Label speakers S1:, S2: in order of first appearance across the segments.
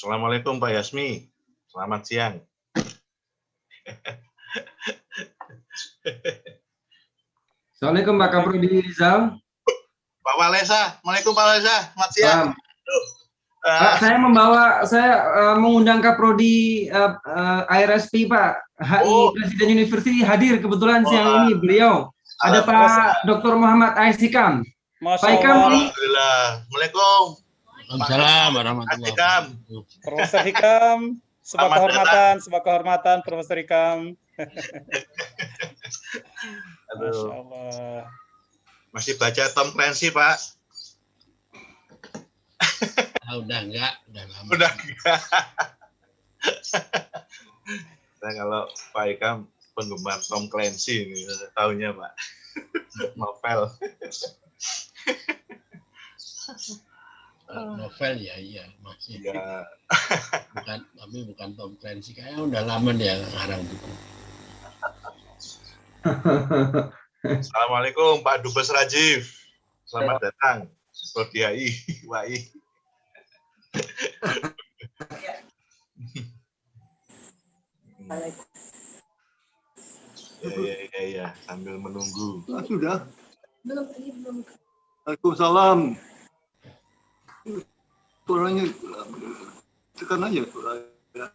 S1: Assalamualaikum Pak Yasmi. Selamat siang.
S2: Assalamualaikum Pak Kaprodi Rizal.
S1: Pak Walesa. Assalamualaikum Pak Walesa. Selamat siang.
S2: Pak, saya mengundang Kaprodi IRSP Pak. HI Presiden University hadir kebetulan siang ini beliau. Ada Pak Dr. Muhammad Aisyikam. Pak Ikam.
S1: Alhamdulillah. Assalamualaikum.
S3: Waalaikumsalam warahmatullahi wabarakatuh.
S4: Profesor Hikam, sebuah kehormatan Profesor Hikam.
S1: Aduh.
S4: Masya Allah.
S1: Masih baca Tom Clancy, Pak?
S3: Udah enggak, udah lama.
S1: Udah enggak. Nah, kalau Pak Ikam penggemar Tom Clancy ini tahunya, Pak. Novel.
S3: Novel ya, iya masih.
S1: Ya.
S3: Bukan Tom Clancy, kayaknya udah lama dia ngarang buku.
S1: Assalamualaikum Pak Dubes Rajif. Selamat datang. Prodiai, WAI. Ya, sambil menunggu.
S5: Sudah? Belum. Waalaikumsalam. Suaranya tekan aja suaranya.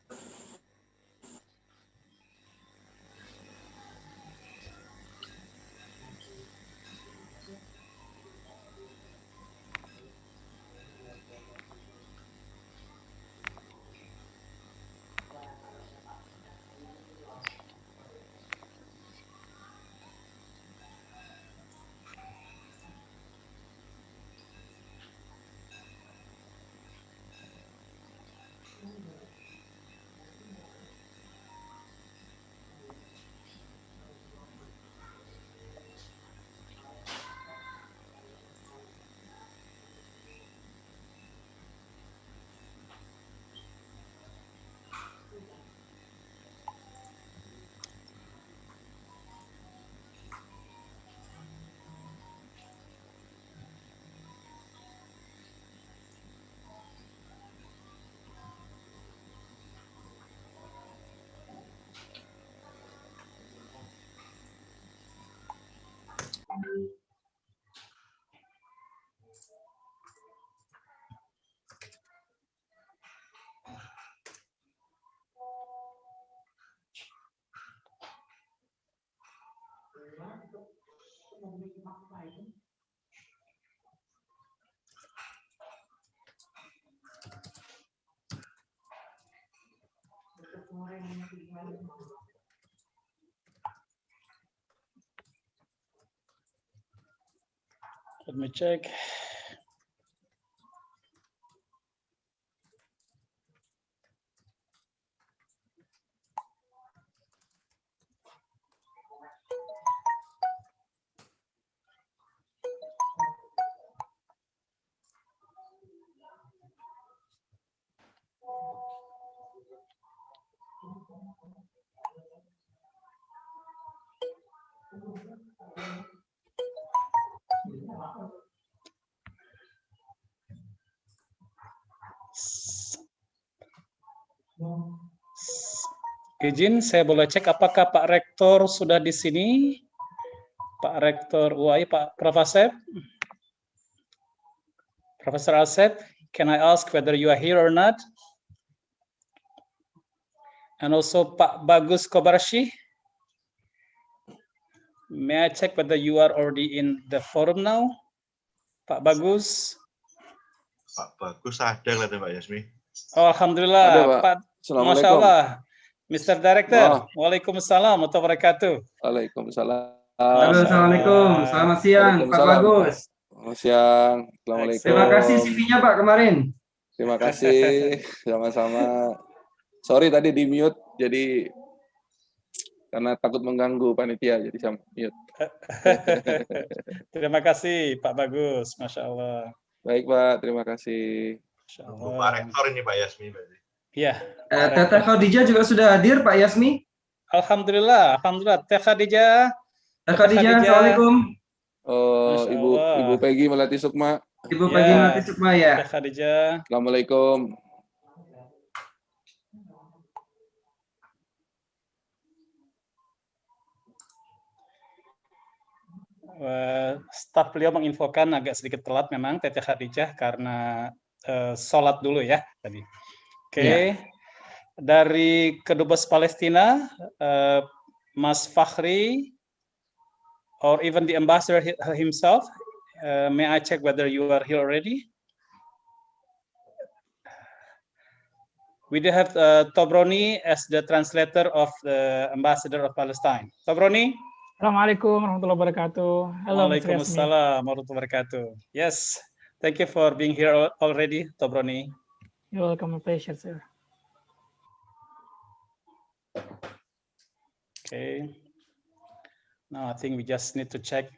S4: Let me check. Izin, saya boleh cek apakah Pak Rektor sudah di sini? Pak Rektor UI, Pak Profesor? Profesor Asep, can I ask whether you are here or not? And also Pak Bagus Kobarshi. May I check whether you are already in the forum now? Pak Bagus.
S1: Pak Bagus ada katanya Pak Yasmi.
S4: Oh, alhamdulillah.
S6: Ada, Pak.
S4: Pak, Masya Allah. Mr. Director, waalaikumsalam warahmatullahi wabarakatuh.
S6: Waalaikumsalam.
S2: Halo, assalamualaikum. Selamat siang, Pak Bagus.
S6: Selamat siang. Assalamualaikum.
S2: Terima kasih CV-nya Pak kemarin.
S6: Terima kasih. Sama-sama. Sorry tadi di mute, jadi karena takut mengganggu panitia, jadi saya mute.
S4: Terima kasih Pak Bagus, Masya Allah.
S6: Baik Pak, terima kasih.
S4: Masya Allah.
S1: Pak Rektor ini Pak Yasmi.
S4: Iya.
S2: Teteh Khadijah juga sudah hadir Pak Yasmi.
S4: Alhamdulillah, alhamdulillah. Teh Khadijah.
S2: Teh Khadijah, assalamualaikum.
S6: Oh, Ibu Peggy Melati Sukma.
S2: Ibu Peggy Melati Sukma ya.
S4: Teh Khadijah.
S6: Assalamualaikum.
S4: Staf beliau menginfokan agak sedikit telat memang Teteh Khadijah karena sholat dulu ya tadi. Oke. Dari Kedubes Palestina, Mas Fakhri, or even the ambassador himself, may I check whether you are here already? We do have Tobroni as the translator of the ambassador of Palestine. Tobroni?
S7: Assalamualaikum warahmatullahi wabarakatuh. Hello,
S4: Waalaikumsalam warahmatullahi wabarakatuh. Yes, thank you for being here already, Tobroni.
S7: You're welcome, my pleasure, sir.
S4: Okay. Now I think we just need to check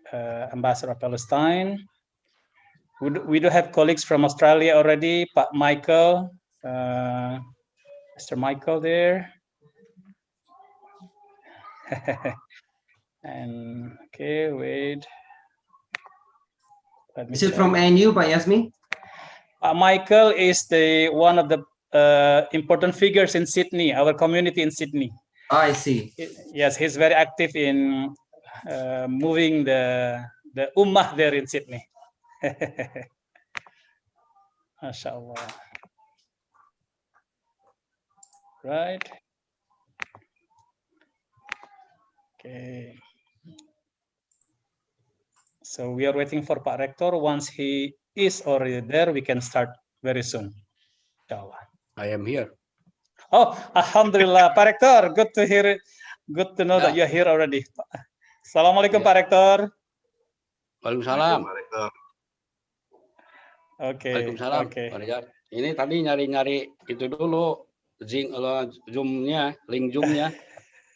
S4: Ambassador of Palestine. We do have colleagues from Australia already, Pak Michael, Mr. Michael there. And okay, wait.
S2: Is it from NU, Pak Yasmi?
S4: Michael is the one of the important figures in Sydney, our community in Sydney.
S2: Oh, I see.
S4: Yes, he's very active in moving the ummah there in Sydney. MashaAllah. Right. Okay. So we are waiting for Pak Rektor. Once he is already there, we can start very soon. Inshallah.
S3: I am here.
S4: Oh, Alhamdulillah, Pak Rektor. Good to hear it. Good to know that you are here already. Assalamualaikum, Pak Rektor.
S3: Waalaikumsalam.
S4: Oke.
S3: Waalaikumsalam.
S4: Oke.
S3: Ini tadi nyari-nyari itu dulu, Zoom-nya, link Zoom-nya.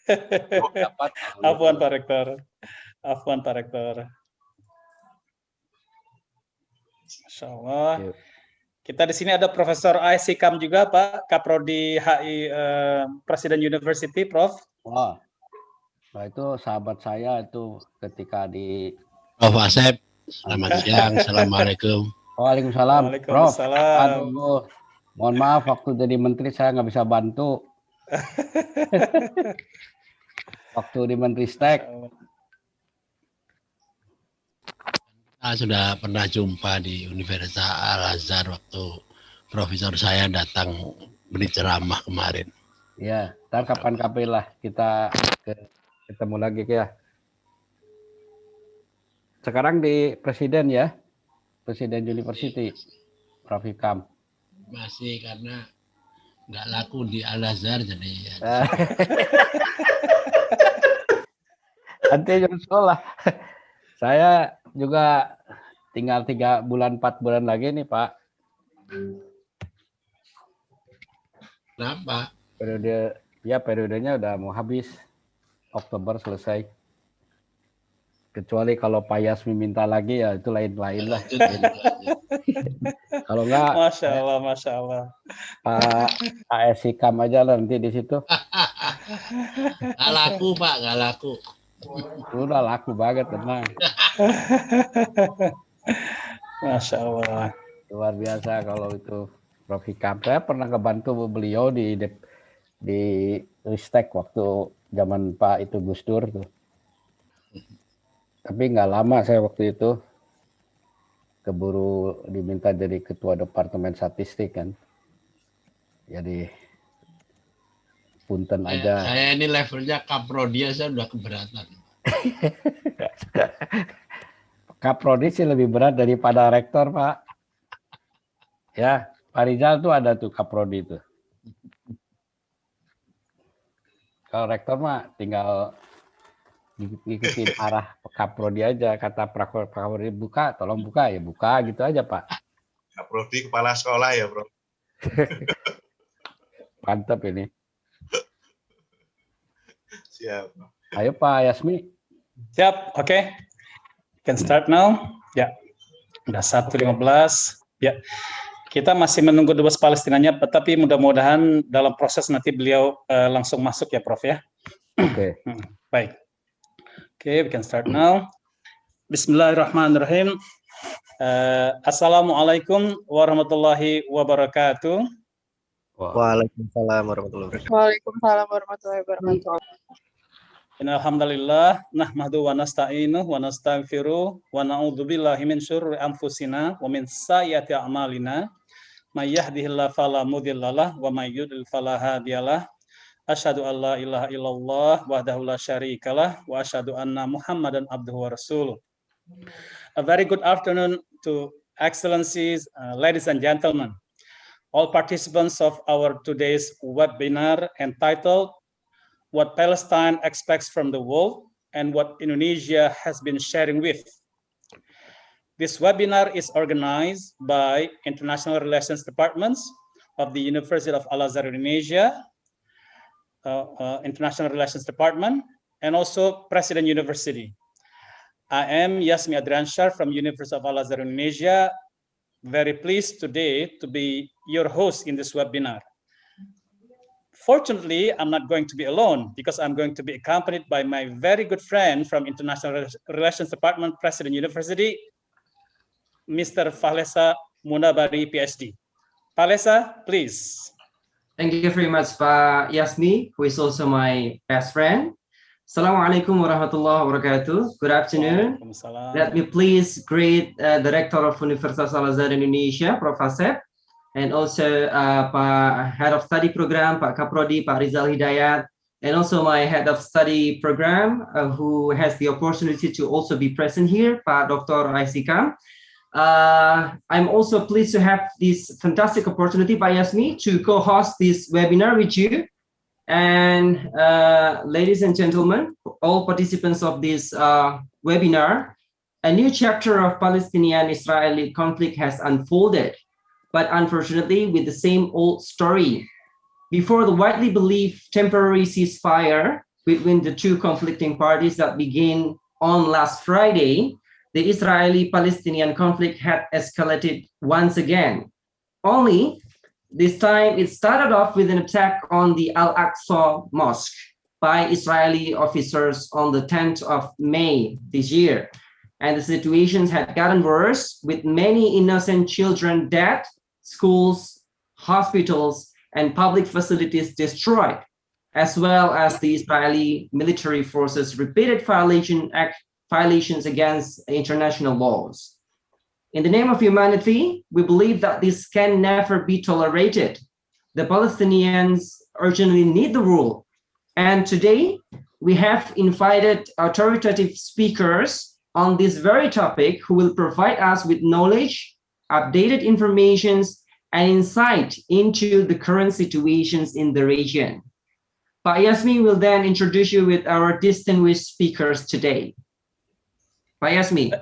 S3: Dapat.
S4: Afwan, Pak Rektor. Afwan, Pak Rektor. Masya Allah. Kita di sini ada Profesor Aisyikam juga, Pak, Kaprodi HI Presiden University, Prof.
S8: Wah, nah itu sahabat saya itu ketika di
S3: Prof. Asep, selamat siang, assalamualaikum.
S8: Waalaikumsalam, Prof.
S4: Waalaikumsalam.
S8: Aduh, mohon maaf waktu jadi menteri saya nggak bisa bantu. Waktu di Menristek.
S3: Kita sudah pernah jumpa di Universitas Azhar waktu profesor saya datang beri ceramah kemarin.
S8: Ya, ntar kapan-kapan lah kita ketemu lagi ya. Sekarang di Presiden ya, Presiden University, Prof. Hikam.
S3: Masih karena nggak laku di Al-Azhar jadi ya.
S8: Nanti nyusul lah. Saya juga tinggal 3 bulan 4 bulan lagi nih Pak.
S3: Kenapa?
S8: Periodenya udah mau habis, Oktober selesai. Kecuali kalau Pak Yasmi minta lagi ya itu lain-lain lah. Kalau enggak,
S4: Masya Allah, Masya Allah.
S8: Pak Aisyikam aja lah nanti di situ.
S3: Nggak laku Pak, nggak laku.
S8: Udah laku banget, tenang.
S4: Masya Allah.
S8: Luar biasa kalau itu Prof. Hikam. Saya pernah ngebantu beliau di Ristek waktu zaman Pak itu Gus Dur tuh. Tapi nggak lama saya waktu itu keburu diminta jadi ketua departemen statistik kan. Jadi punten aja.
S3: Saya ini levelnya kaprodia, saya udah keberatan.
S8: Kaprodi sih lebih berat daripada rektor, Pak. Ya, Pak Rizal tuh ada tuh kaprodi itu. Kalau rektor mah tinggal ngikutin arah kaprodi aja. Kata kaprodi buka, tolong buka ya buka gitu aja, Pak.
S1: Kaprodi kepala sekolah ya, Bro.
S8: Mantap ini.
S1: Siap.
S8: Ayo Pak Yasmi.
S4: Siap, oke. Can start now. Ya, udah 1:15. Ya, kita masih menunggu Dubes Palestinanya, tapi mudah-mudahan dalam proses nanti beliau langsung masuk ya, Prof ya.
S8: Oke.
S4: Baik. Oke, we can start now. Bismillahirrahmanirrahim. Assalamualaikum warahmatullahi wabarakatuh.
S9: Waalaikumsalam warahmatullahi wabarakatuh.
S10: Waalaikumsalam warahmatullahi wabarakatuh.
S4: Innal hamdalillah nahmadu wa nasta'inuhu wa nastaghfiruh wa na'udzu billahi min syururi anfusina wa min sayyiati a'malina. May yahdihillahu fala mudhillalah wa may yudlil fala hadiyalah. Asyhadu an la ilaha illallah wahdahu la syarikalah wa asyhadu anna Muhammadan abduhu wa rasuluh. A very good afternoon to excellencies, ladies and gentlemen, all participants of our today's webinar entitled What Palestine Expects from the World and What Indonesia Has Been Sharing With. This webinar is organized by International Relations Departments of the University of Al-Azhar, Indonesia, International Relations Department, and also President University. I am Yasmi Adriansyah from University of Al-Azhar, Indonesia. Very pleased today to be your host in this webinar. Fortunately, I'm not going to be alone because I'm going to be accompanied by my very good friend from International Relations Department, President University, Mr. Fahlesa Munabari, PhD. Fahlesa, please.
S2: Thank you very much, Pak Yasmi, who is also my best friend. Assalamualaikum warahmatullahi wabarakatuh. Good afternoon. Let me please greet the Rector of Universitas Al-Azhar Indonesia, Prof. Asep, and also Pak Head of Study Program, Pak Kaprodi, Pak Rizal Hidayat, and also my Head of Study Program, who has the opportunity to also be present here, Pak Dr. Aisyikam. I'm also pleased to have this fantastic opportunity, Pak Yasmi, to co-host this webinar with you. And ladies and gentlemen, all participants of this webinar, a new chapter of Palestinian-Israeli conflict has unfolded, but unfortunately with the same old story. Before the widely believed temporary ceasefire between the two conflicting parties that began on last Friday, the Israeli-Palestinian conflict had escalated once again. Only this time it started off with an attack on the Al-Aqsa Mosque by Israeli officers on the 10th of May this year. And the situations had gotten worse with many innocent children dead, schools, hospitals, and public facilities destroyed, as well as the Israeli military forces' repeated violations against international laws. In the name of humanity, we believe that this can never be tolerated. The Palestinians urgently need the rule. And today, we have invited authoritative speakers on this very topic who will provide us with knowledge, updated information, and insight into the current situations in the region. Pak Yasmi will then introduce you with our distinguished speakers today. Pak Yasmi.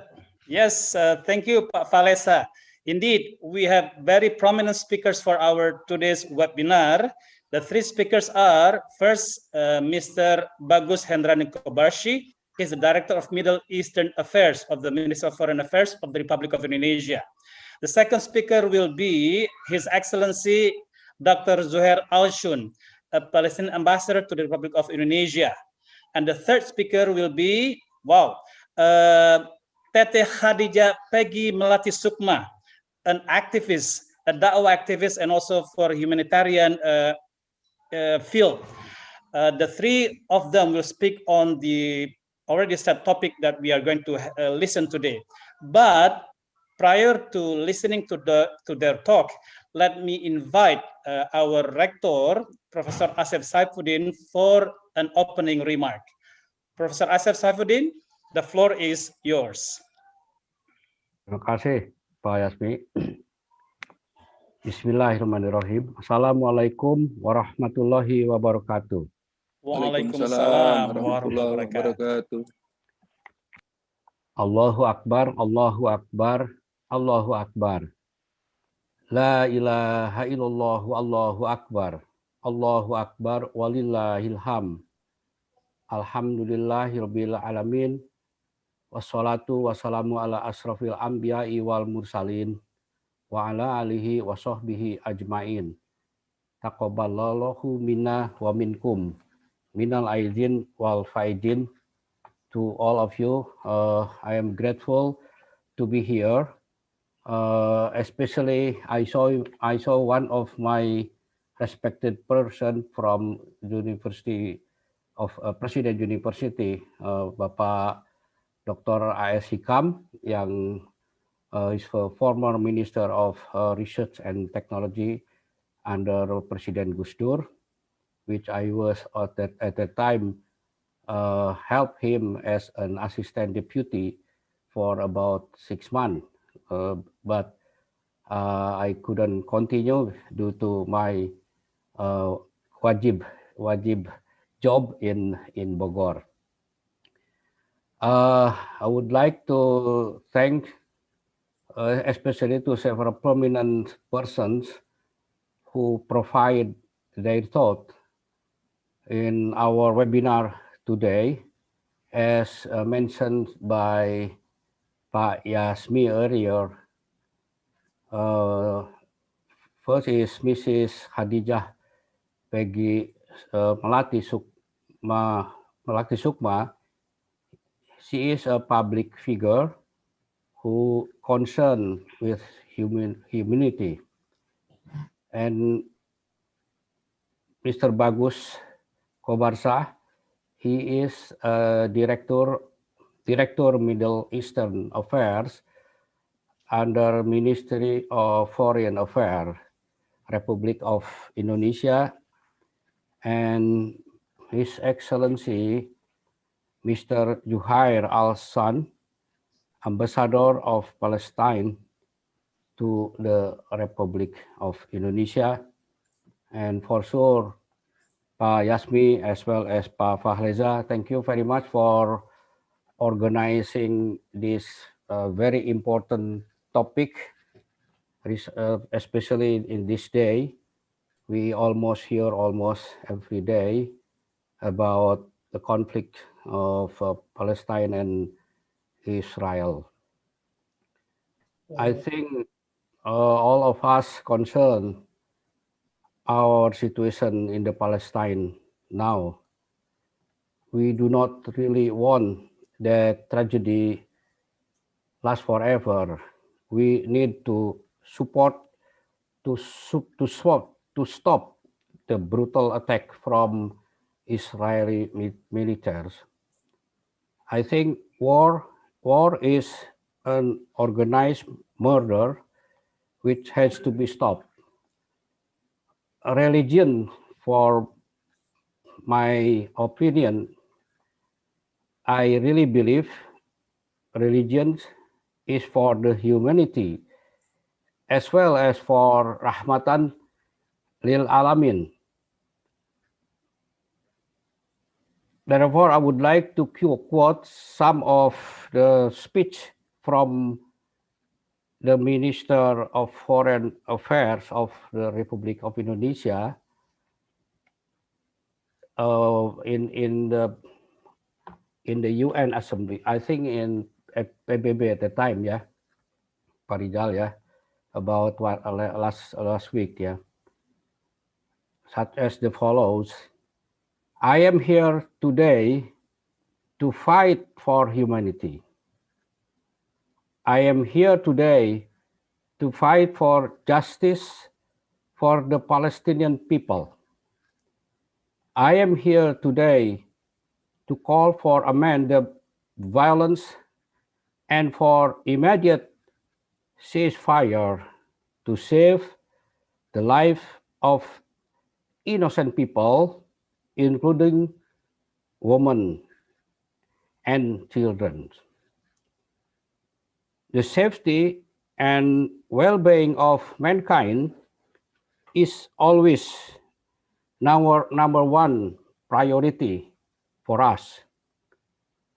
S4: Yes, thank you, Pak Fahlesa. Indeed, we have very prominent speakers for our today's webinar. The three speakers are, first, Mr. Bagus Hendrani Kobarshi. He's the Director of Middle Eastern Affairs of the Ministry of Foreign Affairs of the Republic of Indonesia. The second speaker will be His Excellency Dr. Zuhair Al-Shun, a Palestinian ambassador to the Republic of Indonesia. And the third speaker will be, Tete Khadijah Peggy Melati Sukma, an activist, a da'wah activist, and also for humanitarian field. The three of them will speak on the already set topic that we are going to listen today. But prior to listening to their talk, let me invite our rector, Professor Asep Saifuddin, for an opening remark. Professor Asep Saifuddin, the floor is yours.
S8: Terima kasih, Pak Yasmi. Bismillahirrahmanirrahim. Assalamualaikum warahmatullahi wabarakatuh.
S4: Waalaikumsalam warahmatullahi wabarakatuh.
S8: Allahu Akbar, Allahu Akbar, Allahu Akbar. La ilaha illallah, Allahu Akbar. Allahu Akbar, walillahilham. Alhamdulillahirabbil alamin. Wassalatu wassalamu ala asrafil anbiya'i wal mursalin wa ala alihi wa sahbihi ajmain. Taqabbalallahu minna wa minkum minal aidin wal faidin. To all of you, I am grateful to be here. Especially I saw one of my respected person from University of Presiden University, Bapak Dr. A.S. Hikam, yang is the former Minister of Research and Technology under Presiden Gus Dur, which I was at that time helped him as an assistant deputy for about 6 months, but I couldn't continue due to my wajib job in Bogor. I would like to thank especially to several prominent persons who provide their thought in our webinar today, as mentioned by Pak Yasmi earlier. First is Mrs. Khadijah Peggy Melati Sukma. She is a public figure who concerned with humanity. And Mr. Bagus Kobarsa, he is a Director Middle Eastern Affairs under Ministry of Foreign Affairs, Republic of Indonesia, and His Excellency Mr. Zuhair Al-San, Ambassador of Palestine to the Republic of Indonesia, and for sure, Pak Yasmi as well as Pak Fahleza, thank you very much for organizing this very important topic, especially in this day. We almost hear almost every day about the conflict of Palestine and Israel. I think all of us concerned our situation in the Palestine now. We do not really want that tragedy last forever. We need to support to stop the brutal attack from Israeli militaries. I think war is an organized murder which has to be stopped. Religion, for my opinion, I really believe religion is for the humanity as well as for rahmatan lil alamin. Therefore, I would like to quote some of the speech from the Minister of Foreign Affairs of the Republic of Indonesia in the UN Assembly. I think at PBB at the time, yeah, Pak Rizal, yeah, about what last week, yeah, such as the follows. I am here today to fight for humanity. I am here today to fight for justice for the Palestinian people. I am here today to call for end the violence and for immediate ceasefire to save the life of innocent people, including women and children. The safety and well-being of mankind is always number one priority for us.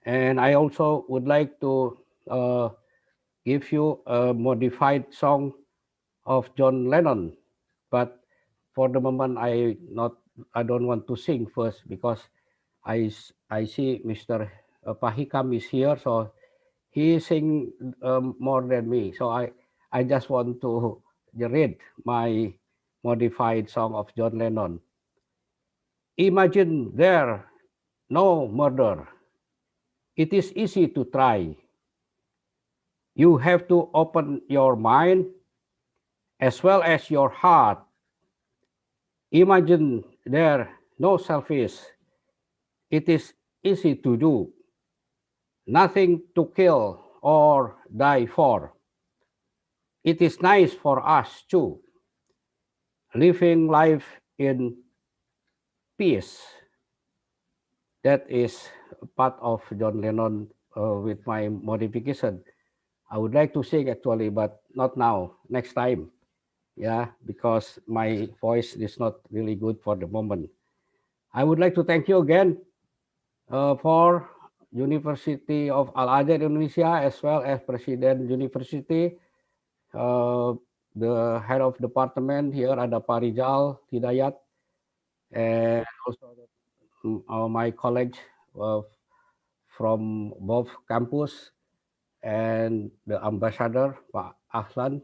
S8: And I also would like to give you a modified song of John Lennon, but for the moment I don't want to sing first because I see Mr. Pahikam is here, so he sing more than me. So I just want to read my modified song of John Lennon. Imagine there no murder. It is easy to try. You have to open your mind as well as your heart. Imagine there no selfish. it is easy to do, nothing to kill or die for. It is nice for us too, living life in peace. That is part of John Lennon with my modification. I would like to sing actually, but not now, next time. Yeah, because my voice is not really good for the moment. I would like to thank you again for University of Al-Azhar Indonesia, as well as President University, the head of department here, ada Pak Rizal Hidayat, and also my colleagues from both campus, and the ambassador, Pak Ahlan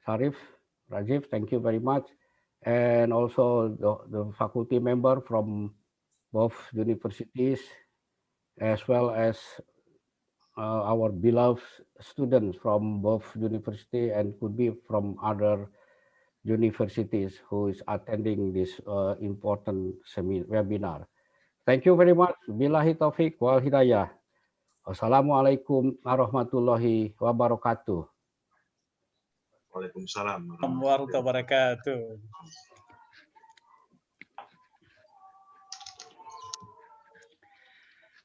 S8: Sharif Rajiv, thank you very much. And also the faculty member from both universities, as well as our beloved students from both university and could be from other universities who is attending this important webinar. Thank you very much. Billahi taufiq wal hidayah. Wassalamualaikum warahmatullahi wabarakatuh.
S1: Waalaikumsalam
S4: warahmatullahi wabarakatuh.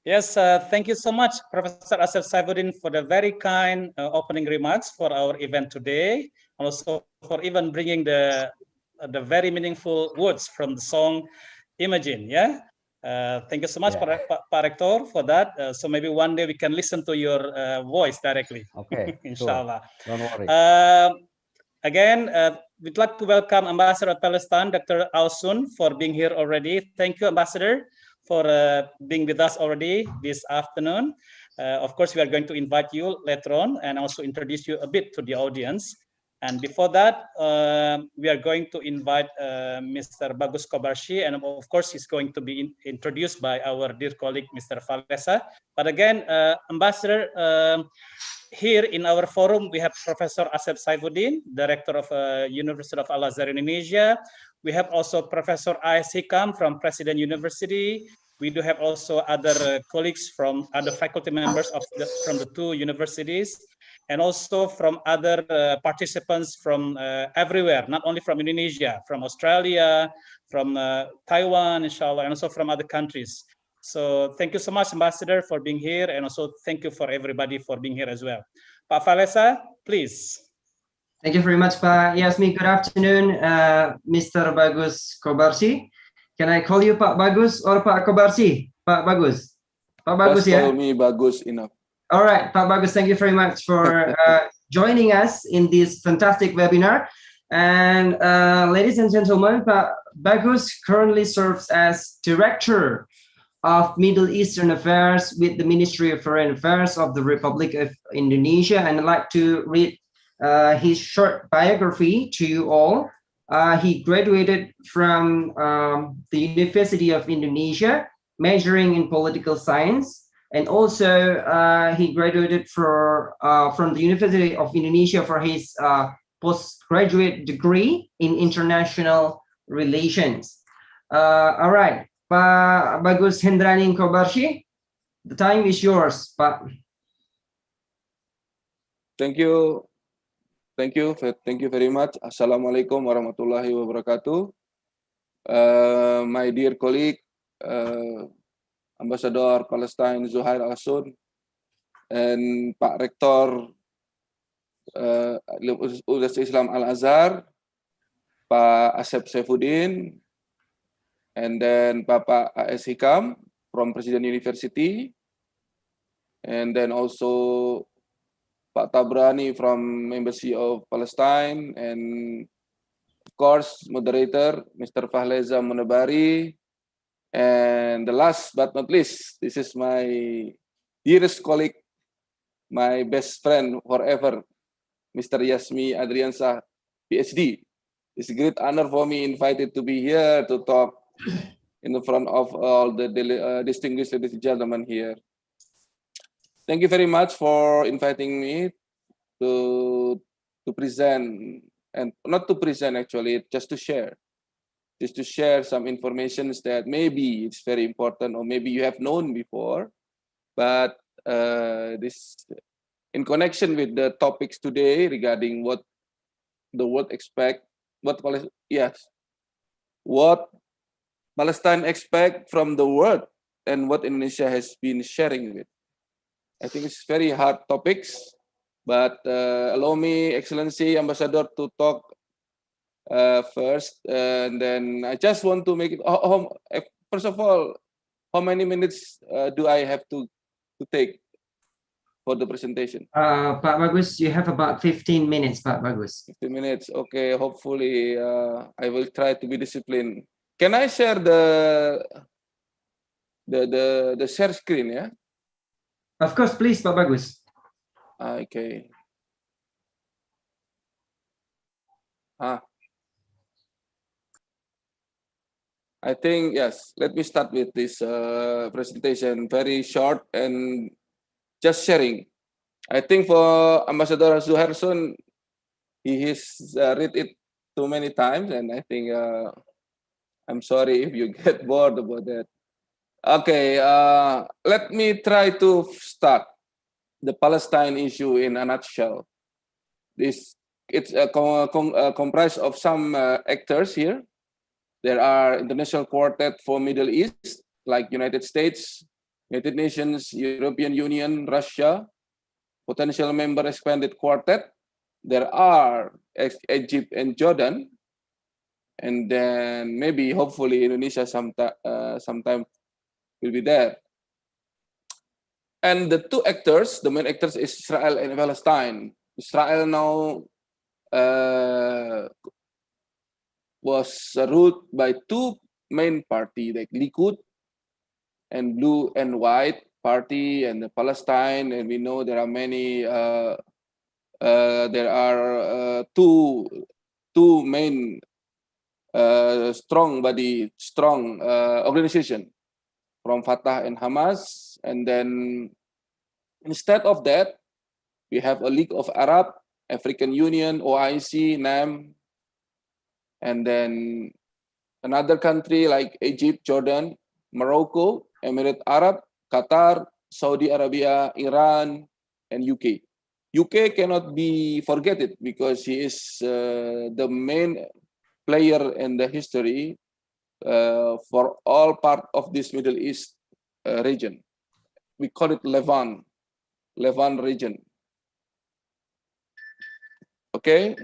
S4: Yes, thank you so much, Professor Azhar Saifuddin, for the very kind opening remarks for our event today, and also for even bringing the very meaningful words from the song Imagine. Yeah, thank you so much, Pak Rector, for that. So maybe one day we can listen to your voice directly.
S8: Okay,
S4: Inshallah.
S8: Sure. Don't worry.
S4: Again, we'd like to welcome Ambassador of Palestine, Dr. Ausun, for being here already. Thank you, Ambassador, for being with us already this afternoon. Of course, we are going to invite you later on and also introduce you a bit to the audience. And before that, we are going to invite Mr. Bagus Kobarshi, and of course, he's going to be introduced by our dear colleague, Mr. Falesa. But again, Ambassador, here in our forum, we have Professor Azhar Saifuddin, Director of University of Al-Azhar Indonesia. We have also Professor A.S. Hikam from President University. We do have also other colleagues from other faculty members from the two universities, and also from other participants from everywhere, not only from Indonesia, from Australia, from Taiwan, inshallah, and also from other countries. So thank you so much, Ambassador, for being here, and also thank you for everybody for being here as well. Pak Falesa, please.
S2: Thank you very much, Pak Yasmi. Good afternoon, Mr. Bagus Kobarshi. Can I call you Pak Bagus or Pak Kobarshi? Pak Bagus. Pak Bagus,
S6: Just call me Bagus enough.
S2: All right, Pak Bagus, thank you very much for joining us in this fantastic webinar. And ladies and gentlemen, Pak Bagus currently serves as Director of Middle Eastern Affairs with the Ministry of Foreign Affairs of the Republic of Indonesia. And I'd like to read his short biography to you all. He graduated from the University of Indonesia, majoring in political science. And also he graduated from the University of Indonesia for his postgraduate degree in international relations. All right. Pak Bagus Hendraning Kobarshi, the time is yours, Pak.
S6: Thank you very much. Assalamualaikum warahmatullahi wabarakatuh. My dear colleague, Ambassador Palestine Zuhair Al-Sun, and Pak Rektor Universitas Islam Al-Azhar, Pak Azhar Saifuddin, and then Bapak A.S. Hikam from President University, and then also Pak Tabrani from Embassy of Palestine, and of course, moderator, Mr. Fahleza Munabari, and the last but not least, this is my dearest colleague, my best friend forever, Mr. Yasmi Adriansah, PhD. It's a great honor for me invited to be here to talk in the front of all the distinguished ladies and gentlemen here. Thank you very much for inviting me to present, and not to present actually, just to share just to share some information that maybe it's very important or maybe you have known before, but this in connection with the topics today regarding what the world expect, what Palestine expect from the world and what Indonesia has been sharing with. I think it's very hard topics, but allow me, Excellency Ambassador, to talk first, and then I just want to make it. First of all, how many minutes do I have to take for the presentation?
S2: Pak Bagus, you have about 15 minutes, Pak Bagus.
S6: 15 minutes. Okay, hopefully I will try to be disciplined. Can I share the share screen? Yeah.
S2: Of course, please, Pak Bagus.
S6: Okay. I think, yes, let me start with this presentation, very short and just sharing. I think for Ambassador Zuhair soon, he has read it too many times, and I think I'm sorry if you get bored about that. Okay, let me try to start the Palestine issue in a nutshell. It's comprised of some actors here. There are international quartet for Middle East, like United States, United Nations, European Union, Russia, potential member expanded quartet. There are Egypt and Jordan, and then maybe, hopefully, Indonesia sometime will be there. And the two actors, the main actors, is Israel and Palestine. Israel now was ruled by two main parties, like Likud and Blue and White Party, and the Palestine. And we know there are many. There are two main strong organization from Fatah and Hamas. And then instead of that, we have a League of Arab, African Union, OIC, NAM, and then another country like Egypt, Jordan, Morocco, Emirate Arab, Qatar, Saudi Arabia, Iran, and UK. UK cannot be forgotten because he is the main player in the history for all part of this Middle East region. We call it Levant region. Okay.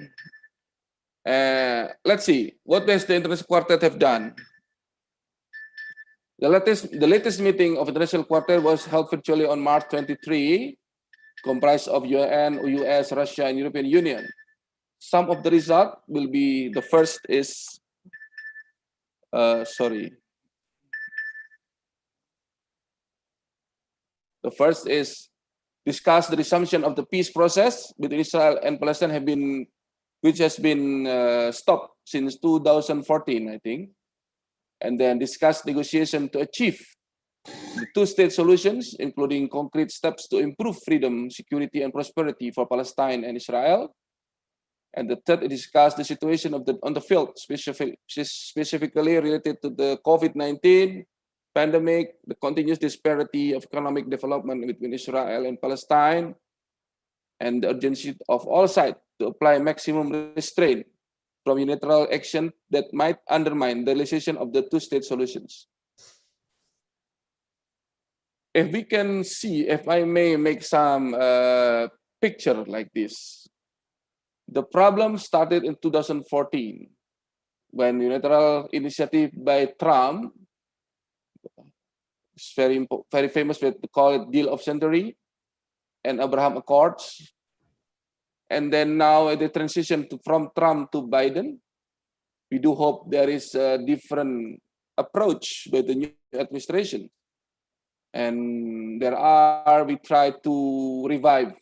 S6: Let's see, what does the International Quartet have done? The latest meeting of International Quartet was held virtually on March 23, comprised of UN, US, Russia, and European Union. Some of the result will be, the first is, the first is discuss the resumption of the peace process between Israel and Palestine which has been stopped since 2014, I think, and then discuss negotiation to achieve the two-state solutions, including concrete steps to improve freedom, security, and prosperity for Palestine and Israel. And the third, discuss the situation on the field, specifically related to the COVID-19 pandemic, the continuous disparity of economic development between Israel and Palestine, and the urgency of all sides to apply maximum restraint from unilateral action that might undermine the realization of the two-state solutions. If we can see, if I may make some picture like this, the problem started in 2014 when unilateral initiative by Trump, it's very famous, we call it Deal of Century, and Abraham Accords. And then now the transition from Trump to Biden, we do hope there is a different approach by the new administration. And we try to revive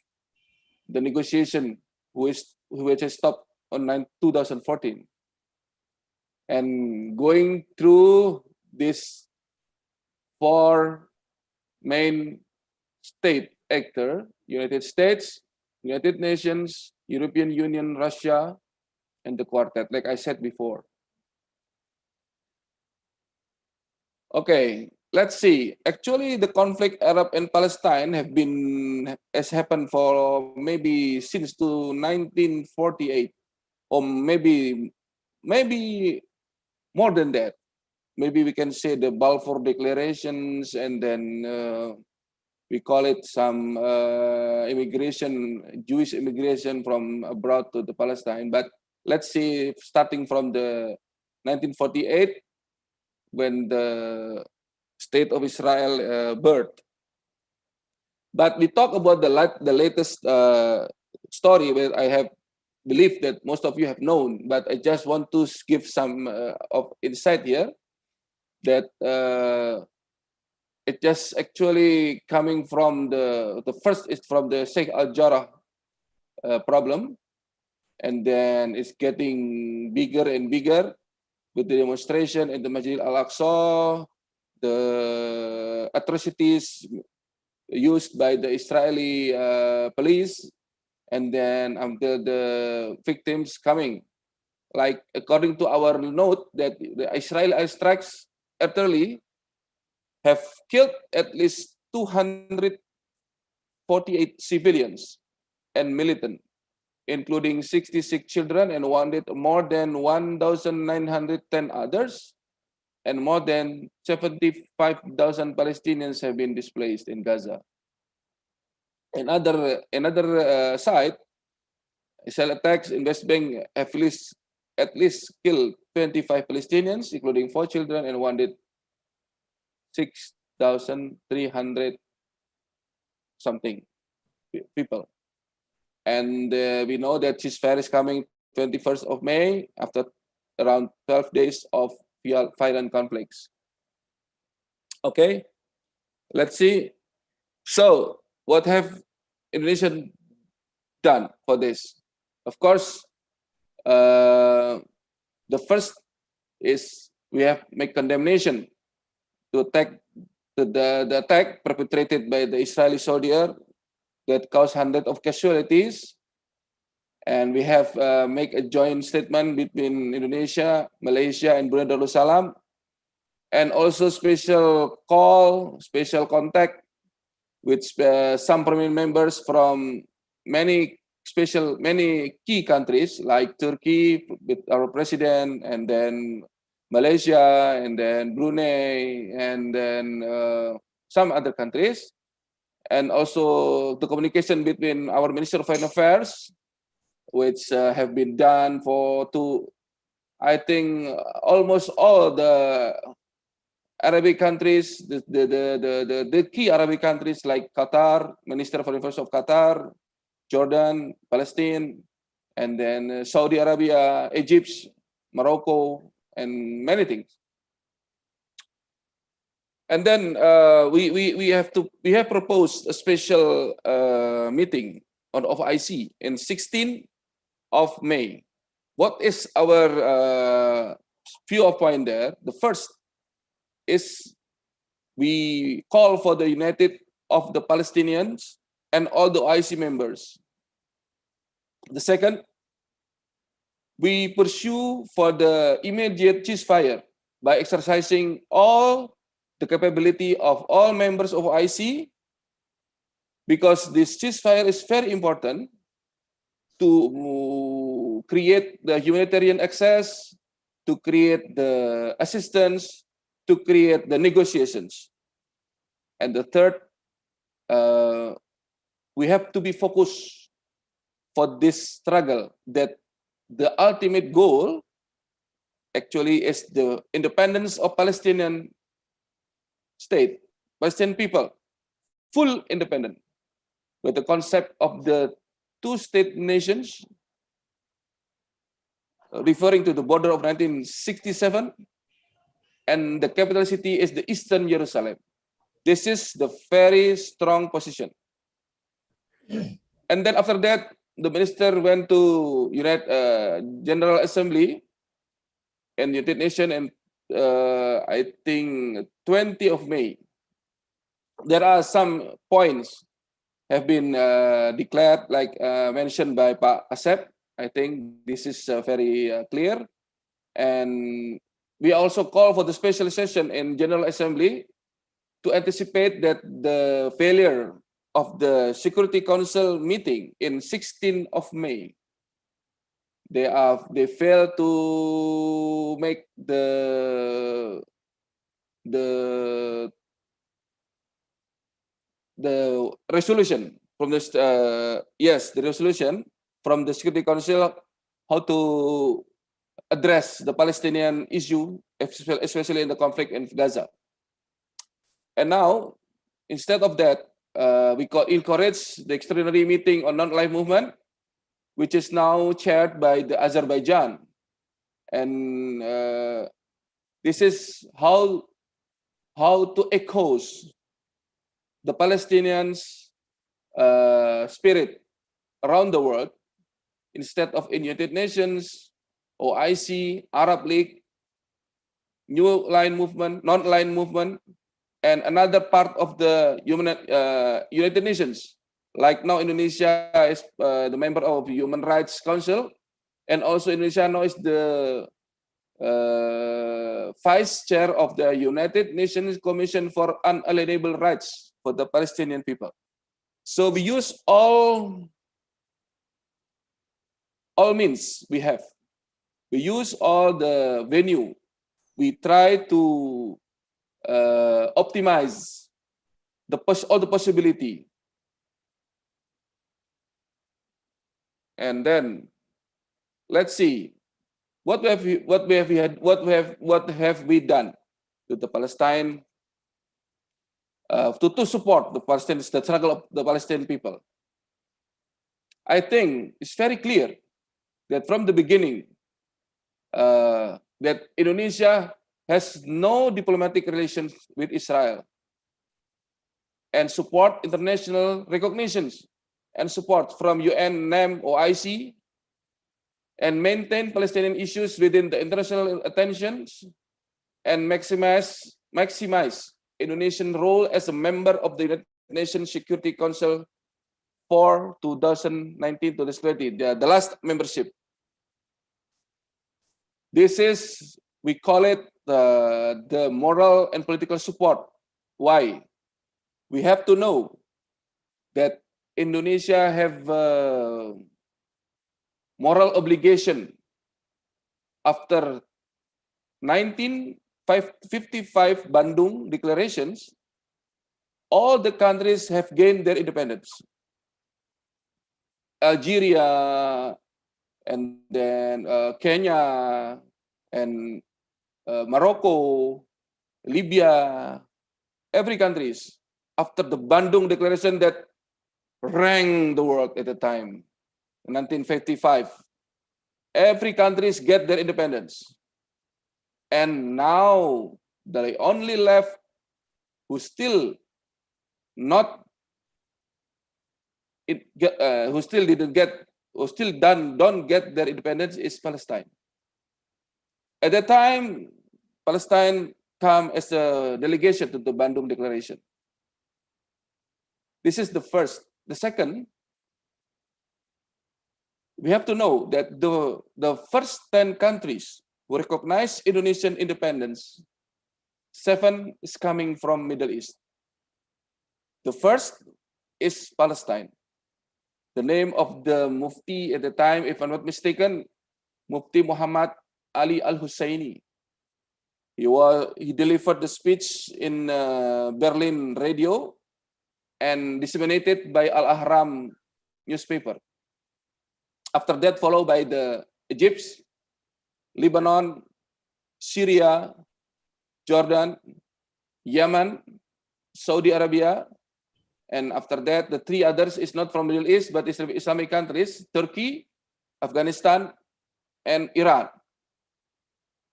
S6: the negotiation which has stopped on 2014. And going through this four main state actor, United States, United Nations, European Union, Russia, and the Quartet, like I said before. Okay, let's see. Actually, the conflict Arab and Palestine has happened for maybe since to 1948, or maybe more than that. Maybe we can say the Balfour Declarations, and then we call it some Jewish immigration from abroad to the Palestine. But let's see, starting from the 1948, when the State of Israel birth. But we talk about the latest story where I have believed that most of you have known, but I just want to give some of insight here that it just actually coming from the first is from the Sheikh Al-Jarrah problem, and then it's getting bigger and bigger with the demonstration in the Masjid Al-Aqsa, the atrocities used by the Israeli police, and then until the victims coming. Like according to our note that the Israeli airstrikes utterly have killed at least 248 civilians and militant, including 66 children, and wounded more than 1,910 others, and more than 75,000 Palestinians have been displaced in Gaza. Another side, Israel attacks in West Bank have at least killed 25 Palestinians, including 4 children, and wounded 6,300 something people. And we know that ceasefire is coming 21st of May after around 12 days of violent conflicts. Okay, let's see. So what have Indonesia done for this? Of course, the first is we have made condemnation to the attack perpetrated by the Israeli soldier that caused hundreds of casualties. And we have make a joint statement between Indonesia, Malaysia, and Brunei Darussalam, and also special contact with some prominent members from many key countries like Turkey with our president, and then Malaysia, and then Brunei, and then some other countries, and also the communication between our Minister of Foreign Affairs, which have been done I think almost all the Arabic countries, the key Arabic countries like Qatar, Minister of Foreign Affairs of Qatar, Jordan, Palestine, and then Saudi Arabia, Egypt, Morocco, and many things. And then we have proposed a special meeting of IC in 16th of May. What is our viewpoint there? The first is we call for the united of the Palestinians and all the IC members. The second, we pursue for the immediate ceasefire by exercising all the capability of all members of IC, because this ceasefire is very important to create the humanitarian access, to create the assistance, to create the negotiations. And the third, we have to be focused for this struggle, that the ultimate goal actually is the independence of Palestinian state, Palestinian people, full independent, with the concept of the two-state nations, referring to the border of 1967, and the capital city is the Eastern Jerusalem. This is the very strong position. And then after that, the minister went to General Assembly and United Nations, and I think 20 of May. There are some points have been declared, like mentioned by Pak Asep. I think this is very clear. And we also call for the special session in General Assembly to anticipate that the failure of the Security Council meeting in 16th of May. They failed to make the resolution from this the resolution from the Security Council how to address the Palestinian issue, especially in the conflict in Gaza. And now, instead of that, we encourage the extraordinary meeting on non-aligned movement, which is now chaired by the Azerbaijan. And this is how to echo the Palestinians' spirit around the world, instead of in United Nations, OIC, Arab League, New Line Movement, Non-Aligned Movement, and another part of the United Nations. Like now Indonesia is the member of Human Rights Council, and also Indonesia now is the vice chair of the United Nations Commission for Unalienable Rights for the Palestinian people. So we use all means we have. We use all the venue. We try to optimize all the possibility. And then let's see what have we done to the Palestine to support the struggle of the Palestinian people. I think it's very clear that from the beginning that Indonesia has no diplomatic relations with Israel and support international recognitions and support from UN, NAM, OIC, and maintain Palestinian issues within the international attentions and maximize Indonesian role as a member of the United Nations Security Council for 2019-2020, the last membership. This is, we call it the moral and political support. Why? We have to know that Indonesia have moral obligation after 1955 Bandung declarations. All the countries have gained their independence. Algeria, and then Kenya, and Morocco, Libya, every countries after the Bandung Declaration that rang the world at the time, in 1955. Every countries get their independence. And now the only left who still don't get their independence is Palestine. At that time, Palestine come as a delegation to the Bandung Declaration. This is the first. The second, we have to know that the first 10 countries who recognize Indonesian independence, 7 is coming from Middle East. The first is Palestine. The name of the Mufti at the time, if I'm not mistaken, Mufti Muhammad Ali Al-Husseini. He delivered the speech in Berlin radio and disseminated by Al-Ahram newspaper. After that, followed by the Egypt, Lebanon, Syria, Jordan, Yemen, Saudi Arabia, and after that, the 3 others is not from Middle East, but is Islamic countries, Turkey, Afghanistan, and Iran.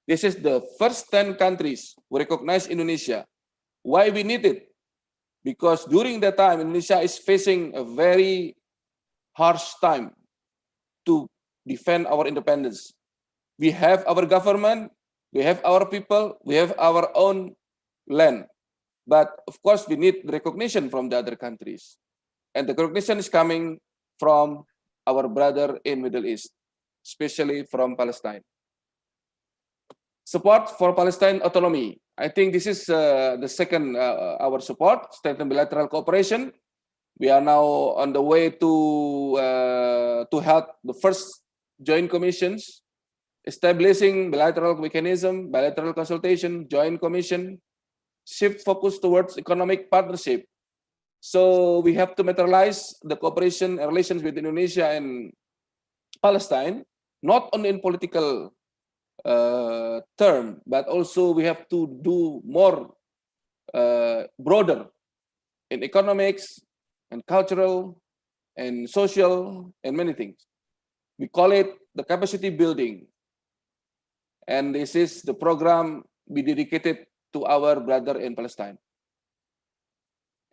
S6: This is the first 10 countries who recognize Indonesia. Why we need it? Because during that time, Indonesia is facing a very harsh time to defend our independence. We have our government, we have our people, we have our own land. But of course, we need recognition from the other countries. And the recognition is coming from our brother in Middle East, especially from Palestine. Support for Palestine autonomy. I think this is the second our support, strengthen bilateral cooperation. We are now on the way to help the first joint commissions, establishing bilateral mechanism, bilateral consultation, joint commission, shift focus towards economic partnership. So we have to materialize the cooperation and relations with Indonesia and Palestine, not only in political term, but also we have to do more broader in economics and cultural and social and many things. We call it the capacity building. And this is the program we dedicated to our brother in Palestine.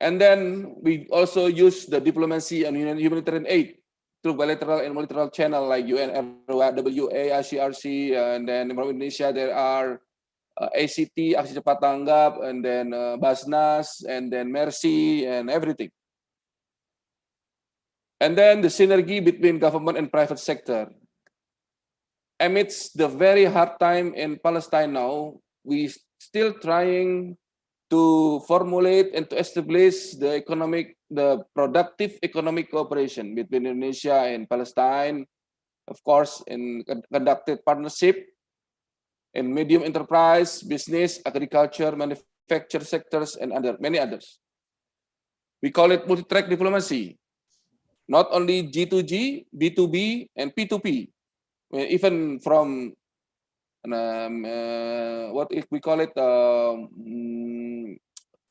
S6: And then we also use the diplomacy and humanitarian aid through bilateral and multilateral channel like UNRWA, ICRC, and then from Indonesia there are ACT, Aksi Cepat Tanggap, and then Basnas, and then Mercy, and everything. And then the synergy between government and private sector. Amidst the very hard time in Palestine now, we still trying to formulate and to establish the productive economic cooperation between Indonesia and Palestine, of course, in conducted partnership in medium enterprise, business, agriculture, manufacture sectors, and many others. We call it multi-track diplomacy, not only G2G, B2B, and P2P, even from what if we call it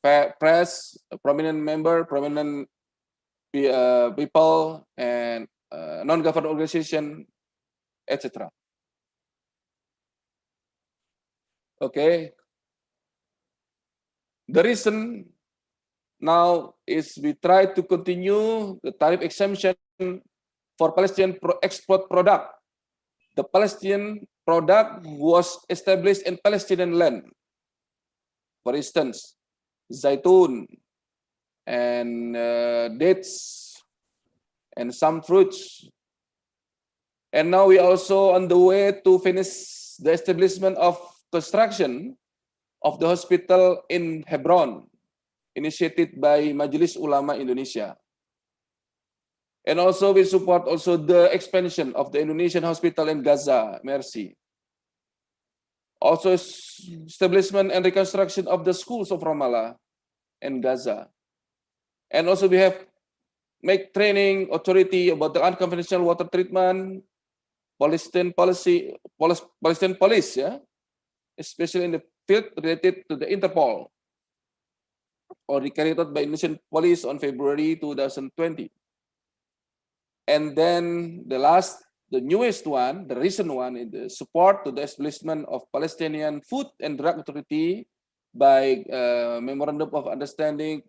S6: press, prominent member, prominent people, and non-government organization, etc. Okay. The reason now is we try to continue the tariff exemption for Palestinian export product. The Palestinian product was established in Palestinian land. For instance, zaitun and dates and some fruits. And now we also on the way to finish the establishment of construction of the hospital in Hebron, initiated by Majelis Ulama Indonesia. And also we support also the expansion of the Indonesian hospital in Gaza, Mercy. Also establishment and reconstruction of the schools of Ramallah and Gaza. And also we have make training authority about the unconventional water treatment, Palestinian police, yeah, especially in the field related to the Interpol, or carried out by Indonesian police on February 2020. And then the newest one, the recent one, is the support to the establishment of Palestinian Food and Drug Authority by Memorandum of Understanding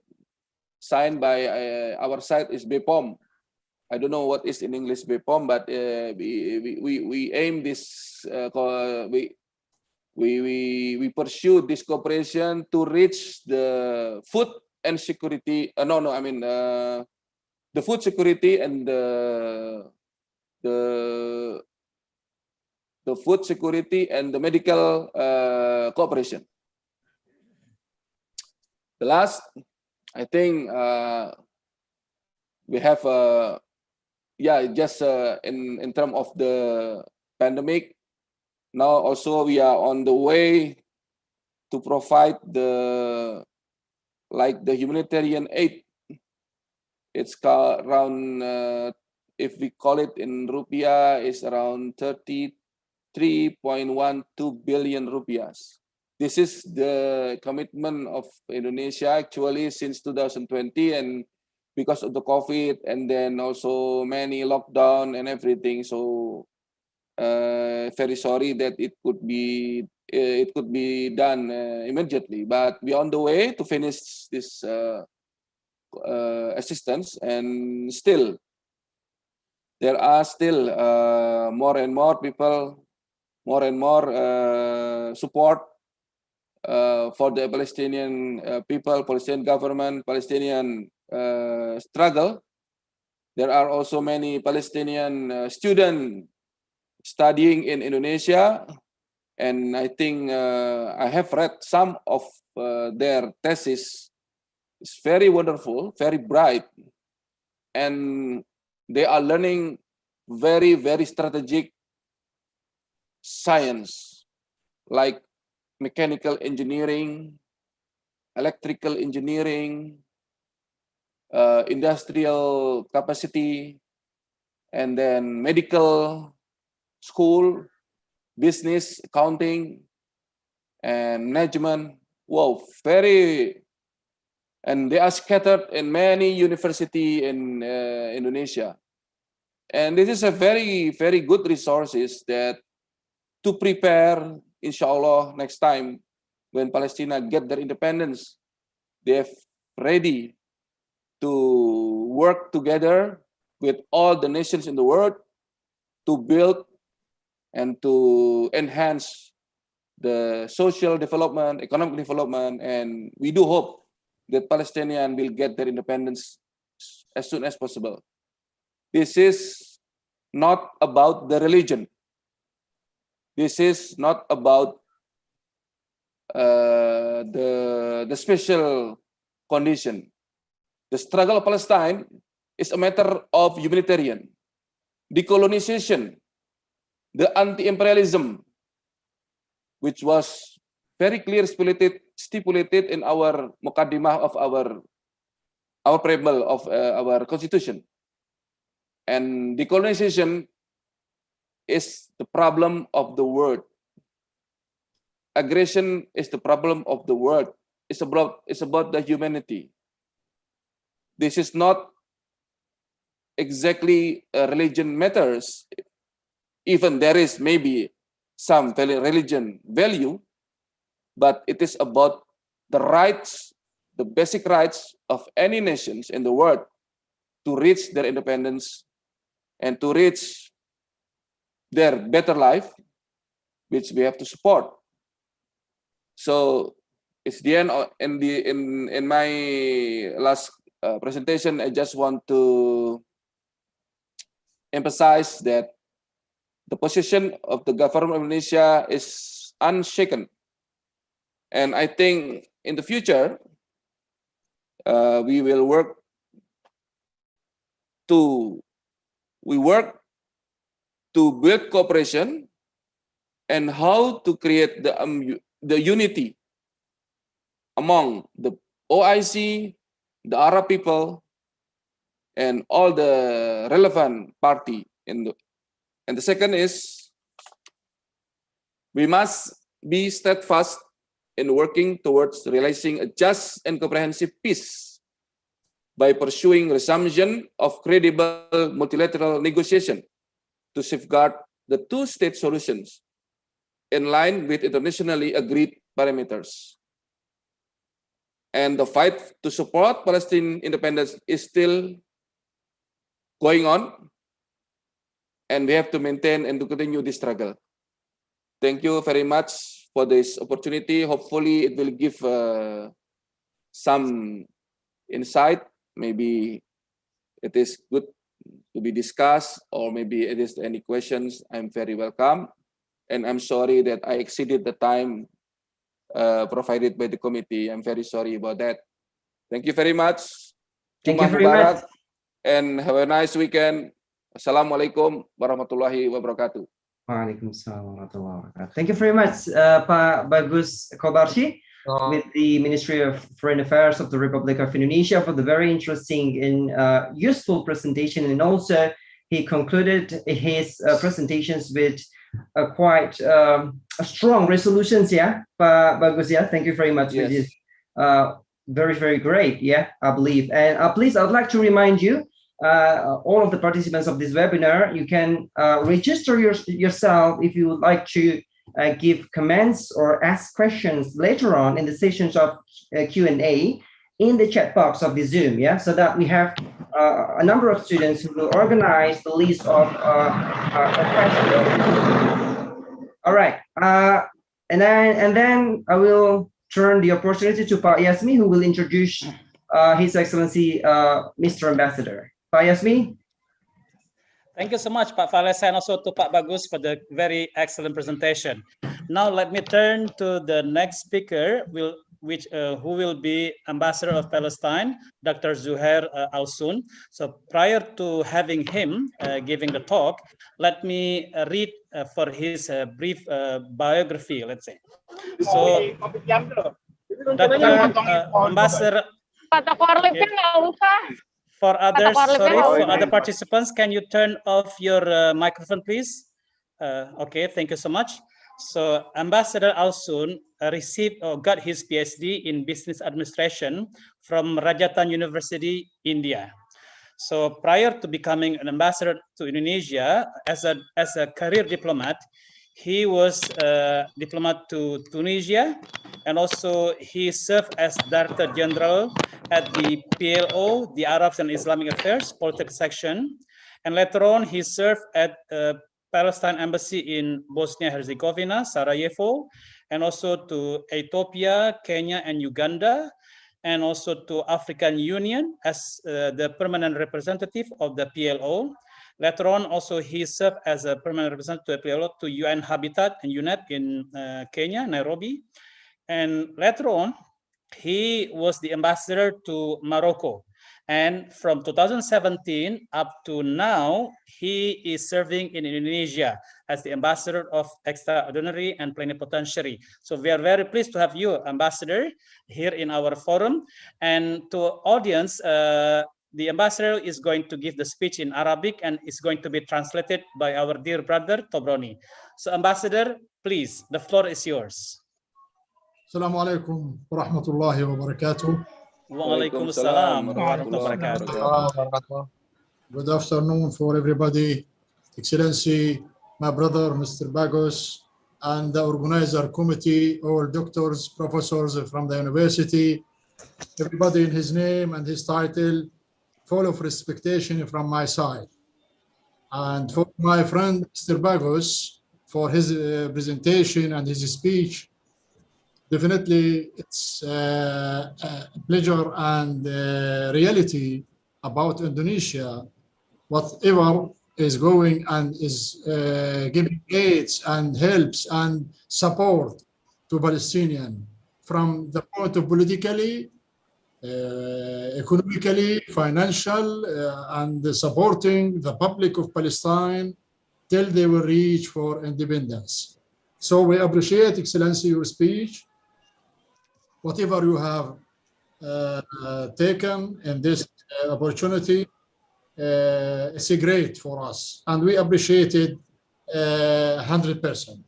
S6: signed by our side is BPOM. I don't know what is in English BPOM, but we aim this, we pursue this cooperation to reach the food and security. The food security and the food security and the medical cooperation. The last, I think we have just in terms of the pandemic. Now also we are on the way to provide the humanitarian aid. It's around, if we call it in rupiah, it's around 33.12 billion rupiahs. This is the commitment of Indonesia actually since 2020, and because of the COVID and then also many lockdown and everything. So very sorry that it could be done immediately, but we are on the way to finish this assistance, and still there are still more and more people, more and more support for the Palestinian people, Palestinian government, Palestinian struggle. There are also many Palestinian students studying in Indonesia, And I think I have read some of their thesis. It's very wonderful, very bright, and they are learning very, very strategic science like mechanical engineering, electrical engineering, industrial capacity, and then medical school, business, accounting, and management. Wow, and they are scattered in many universities in Indonesia. And this is a very, very good resources that to prepare, inshallah, next time when Palestine get their independence, they're ready to work together with all the nations in the world to build and to enhance the social development, economic development, and we do hope that Palestinians will get their independence as soon as possible. This is not about the religion. This is not about the special condition. The struggle of Palestine is a matter of humanitarian, decolonization, the anti-imperialism, which was very clear stipulated in our mukaddimah of our preamble of our constitution. And decolonization is the problem of the world. Aggression is the problem of the world. It's about the humanity. This is not exactly religion matters. Even there is maybe some religion value, but it is about the rights, the basic rights of any nations in the world to reach their independence and to reach their better life, which we have to support. So it's the end. In my last presentation, I just want to emphasize that the position of the government of Indonesia is unshaken, and I think in the future we will work to build cooperation and how to create the unity among the OIC, the Arab people, and all the relevant party. And the second is we must be steadfast in working towards realizing a just and comprehensive peace by pursuing resumption of credible multilateral negotiation to safeguard the two-state solutions in line with internationally agreed parameters. And the fight to support Palestinian independence is still going on, and we have to maintain and to continue this struggle. Thank you very much for this opportunity. Hopefully it will give some insight. Maybe it is good to be discussed, or maybe it is any questions. I'm very welcome. And I'm sorry that I exceeded the time provided by the committee. I'm very sorry about that. Thank you very much.
S2: Thank you very much.
S6: And have a nice weekend. Assalamualaikum warahmatullahi wabarakatuh.
S2: Waalaikumsalam warahmatullahi wabarakatuh. Thank you very much, Pak Bagus Kobarshi, with the Ministry of Foreign Affairs of the Republic of Indonesia, for the very interesting and useful presentation. And also, he concluded his presentations with quite strong resolutions. Yeah, Pak Bagus. Yeah, thank you very much.
S6: Yes.
S2: Which is very, very great. Yeah, I believe. And please, I would like to remind you, all of the participants of this webinar, you can register yourself if you would like to give comments or ask questions later on in the sessions of Q&A in the chat box of the Zoom, yeah, so that we have a number of students who will organize the list of questions. All right, and then I will turn the opportunity to Pak Yasmi, who will introduce His Excellency Mr. Ambassador. Pak Yasmi.
S4: Thank you so much, Pak Fales, and also to Pak Bagus for the very excellent presentation. Now let me turn to the next speaker, who will be Ambassador of Palestine, Dr. Zuhair Al-Sun. So prior to having him giving the talk, let me read for his brief biography, let's say. So, Dr. Ambassador, for others, sorry, for other participants, can you turn off your microphone, please? Okay, thank you so much. So Ambassador Al-Sun received or got his PhD in business administration from Rajatan University, India. So prior to becoming an ambassador to Indonesia, as a career diplomat, he was a diplomat to Tunisia, and also he served as Director General at the PLO, the Arabs and Islamic Affairs Politics Section, and later on he served at Palestine Embassy in Bosnia-Herzegovina, Sarajevo, and also to Ethiopia, Kenya, and Uganda, and also to African Union as the permanent representative of the PLO. Later on, also he served as a permanent representative to PLO to UN Habitat and UNEP in Kenya, Nairobi. And later on, he was the ambassador to Morocco. And from 2017 up to now, he is serving in Indonesia as the ambassador of extraordinary and plenipotentiary. So we are very pleased to have you, ambassador, here in our forum. And to audience, the ambassador is going to give the speech in Arabic and is going to be translated by our dear brother Tobroni. So ambassador, please, the floor is yours.
S9: Assalamu alaikum wa rahmatullahi wa barakatuh.
S4: Waalaikumsalam warahmatullahi wabarakatuh.
S9: Good afternoon for everybody. Excellency, my brother, Mr. Bagos, and the organizer committee, all doctors, professors from the university, everybody in his name and his title, full of respectation from my side. And for my friend, Mr. Bagos, for his presentation and his speech, definitely it's a pleasure and reality about Indonesia. Whatever is going and is giving aids and helps and support to Palestinian from the point of politically, economically, financial, and supporting the public of Palestine till they will reach for independence. So we appreciate, Excellency, your speech. Whatever you have taken in this opportunity, it's great for us, and we appreciate it 100%.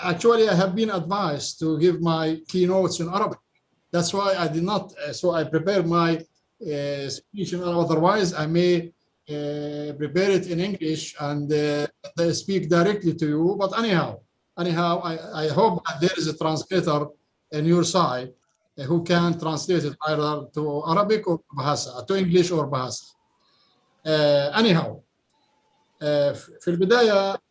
S9: Actually, I have been advised to give my keynotes in Arabic. That's why I did not, so I prepared my speech in Arabic. Otherwise, I may prepare it in English and speak directly to you. But anyhow, I hope that there is a translator on your side who can translate it either to Arabic or Bahasa, to English or Bahasa. Anyhow, في البداية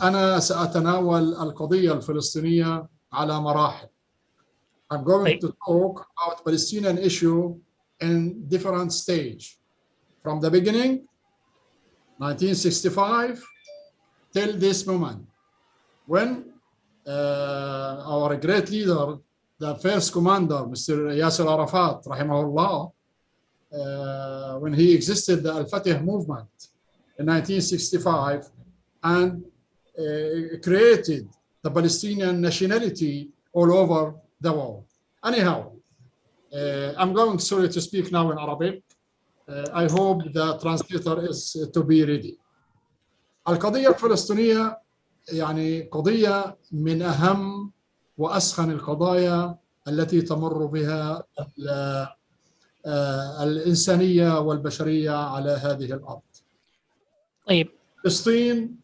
S9: أنا سأتناول القضية الفلسطينية على مراحل. I'm going to talk about Palestinian issue in different stage, from the beginning, 1965, till this moment, when our great leader, the first commander, Mr. Yasser Arafat, rahimahullah, when he existed the Al-Fatih movement in 1965 and created the Palestinian nationality all over the world. Anyhow, I'm going to speak now in Arabic. I hope the translator is to be ready. القضية الفلسطينية يعني قضية من أهم وأسخن القضايا التي تمر بها الإنسانية والبشرية على هذه الأرض.
S7: طيب.
S9: فلسطين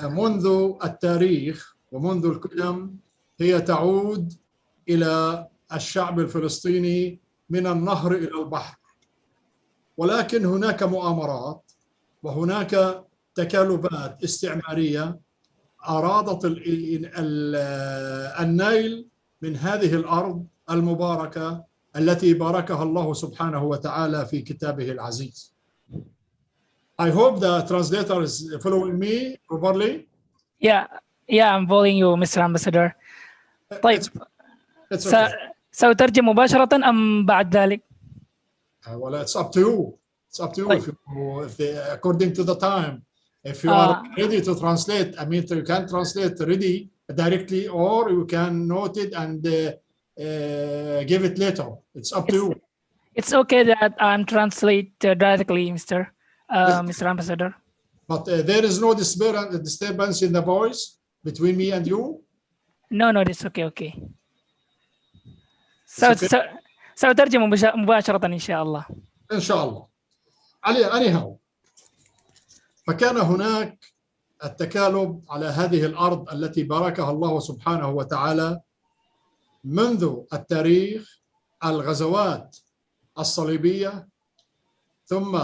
S9: منذ التاريخ ومنذ القدم هي تعود إلى الشعب الفلسطيني من النهر إلى البحر، ولكن هناك مؤامرات وهناك تكالبات استعمارية أرادت النيل من هذه الأرض المباركة التي باركها الله سبحانه وتعالى في كتابه العزيز. I hope the translator is following me properly.
S7: Yeah, Yeah, I'm following you, Mr. Ambassador. طيب.
S9: It's okay.
S7: سأترجم مباشرة أم بعد ذلك؟
S9: Well, it's up to you. It's up to you according to the time. If you are ready to translate, I mean, you can translate ready directly, or you can note it and give it later. It's up to you.
S7: It's okay that I'm translate directly, Mr. Ambassador.
S9: But there is no disturbance in the voice between me and you?
S7: No, it's okay. سأترجم مباشرة إن شاء الله.
S9: إن شاء الله. Anyhow, فكان هناك التكالب على هذه الأرض التي باركها الله سبحانه وتعالى منذ التاريخ، الغزوات الصليبية، ثم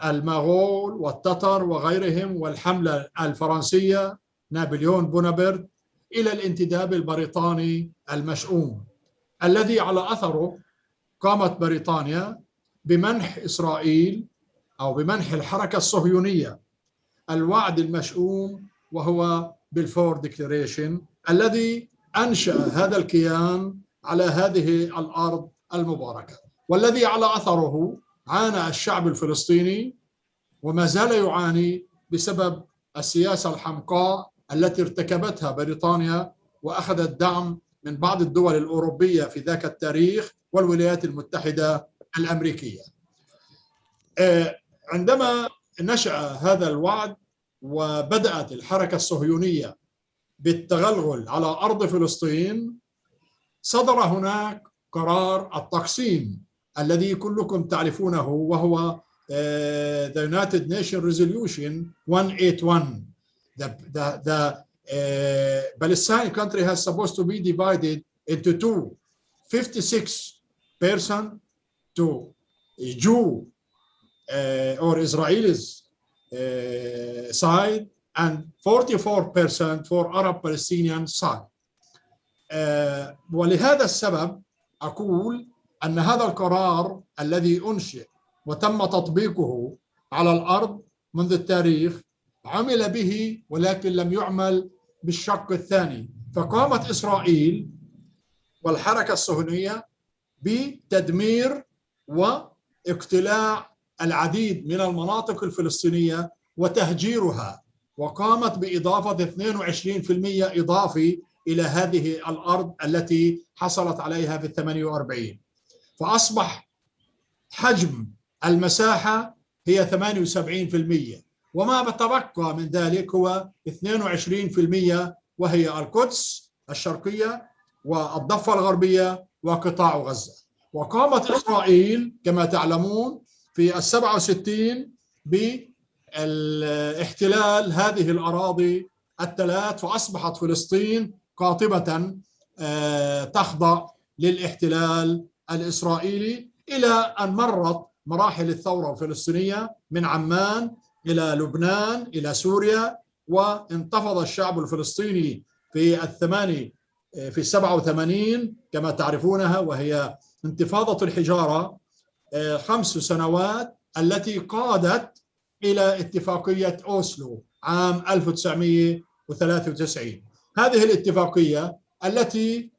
S9: المغول والتتر وغيرهم، والحملة الفرنسية نابليون بونابرت، إلى الانتداب البريطاني المشؤوم الذي على أثره قامت بريطانيا بمنح إسرائيل أو بمنح الحركة الصهيونية الوعد المشؤوم، وهو بالفور ديكلاريشن الذي أنشأ هذا الكيان على هذه الأرض المباركة، والذي على أثره عانى الشعب الفلسطيني وما زال يعاني بسبب السياسة الحمقاء التي ارتكبتها بريطانيا وأخذت دعم من بعض الدول الأوروبية في ذاك التاريخ والولايات المتحدة الأمريكية. عندما نشأ هذا الوعد وبدأت الحركة الصهيونية بالتغلغل على أرض فلسطين، صدر هناك قرار التقسيم الذي كلكم تعرفونه، وهو the United Nations Resolution 181. The Palestine country has supposed to be divided into two, 56% to Jew or Israelis side and 44% for Arab Palestinian side. ولهذا السبب أقول أن هذا القرار الذي أنشئ وتم تطبيقه على الأرض منذ التاريخ عمل به، ولكن لم يعمل بالشق الثاني. فقامت إسرائيل والحركة الصهيونية بتدمير واقتلاع العديد من المناطق الفلسطينية وتهجيرها، وقامت بإضافة 22% إضافي إلى هذه الأرض التي حصلت عليها في 48. فأصبح حجم المساحة هي 78%، وما تبقى من ذلك هو 22%، وهي القدس الشرقية والضفة الغربية وقطاع غزة. وقامت إسرائيل كما تعلمون في 67 باحتلال هذه الأراضي الثلاث، فأصبحت فلسطين قاطبة تخضع للاحتلال الإسرائيلي، إلى أن مرت مراحل الثورة الفلسطينية من عمان إلى لبنان إلى سوريا، وانتفض الشعب الفلسطيني في 87 كما تعرفونها، وهي انتفاضة الحجارة 5 سنوات التي قادت إلى اتفاقية أوسلو عام 1993. هذه الاتفاقية التي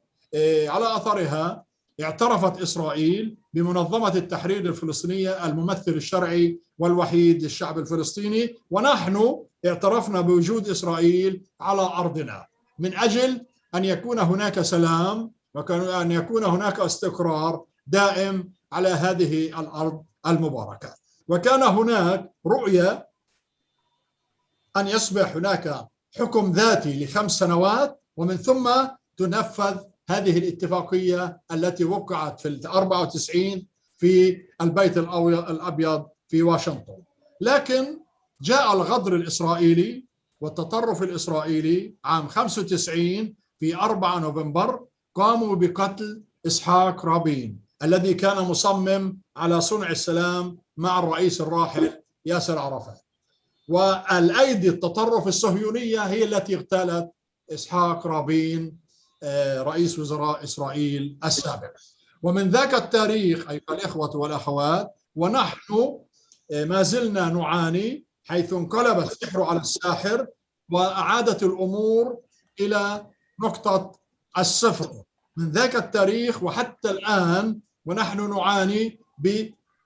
S9: على أثرها اعترفت إسرائيل بمنظمة التحرير الفلسطينية الممثل الشرعي والوحيد للشعب الفلسطيني، ونحن اعترفنا بوجود إسرائيل على أرضنا من أجل أن يكون هناك سلام وأن يكون هناك استقرار دائم على هذه الأرض المباركة. وكان هناك رؤية أن يصبح هناك حكم ذاتي ل5 سنوات، ومن ثم تنفذ هذه الاتفاقية التي وقعت في 94 في البيت الأبيض في واشنطن. لكن جاء الغدر الإسرائيلي والتطرف الإسرائيلي عام 95 في 4 نوفمبر، قاموا بقتل إسحاق رابين الذي كان مصمم على صنع السلام مع الرئيس الراحل ياسر عرفات. والأيدي التطرف الصهيونية هي التي اغتالت إسحاق رابين رئيس وزراء إسرائيل السابق. ومن ذاك التاريخ أيها الإخوة والأخوات ونحن ما زلنا نعاني، حيث انقلب السحر على الساحر، وأعادت الأمور إلى نقطة الصفر. من ذاك التاريخ وحتى الآن ونحن نعاني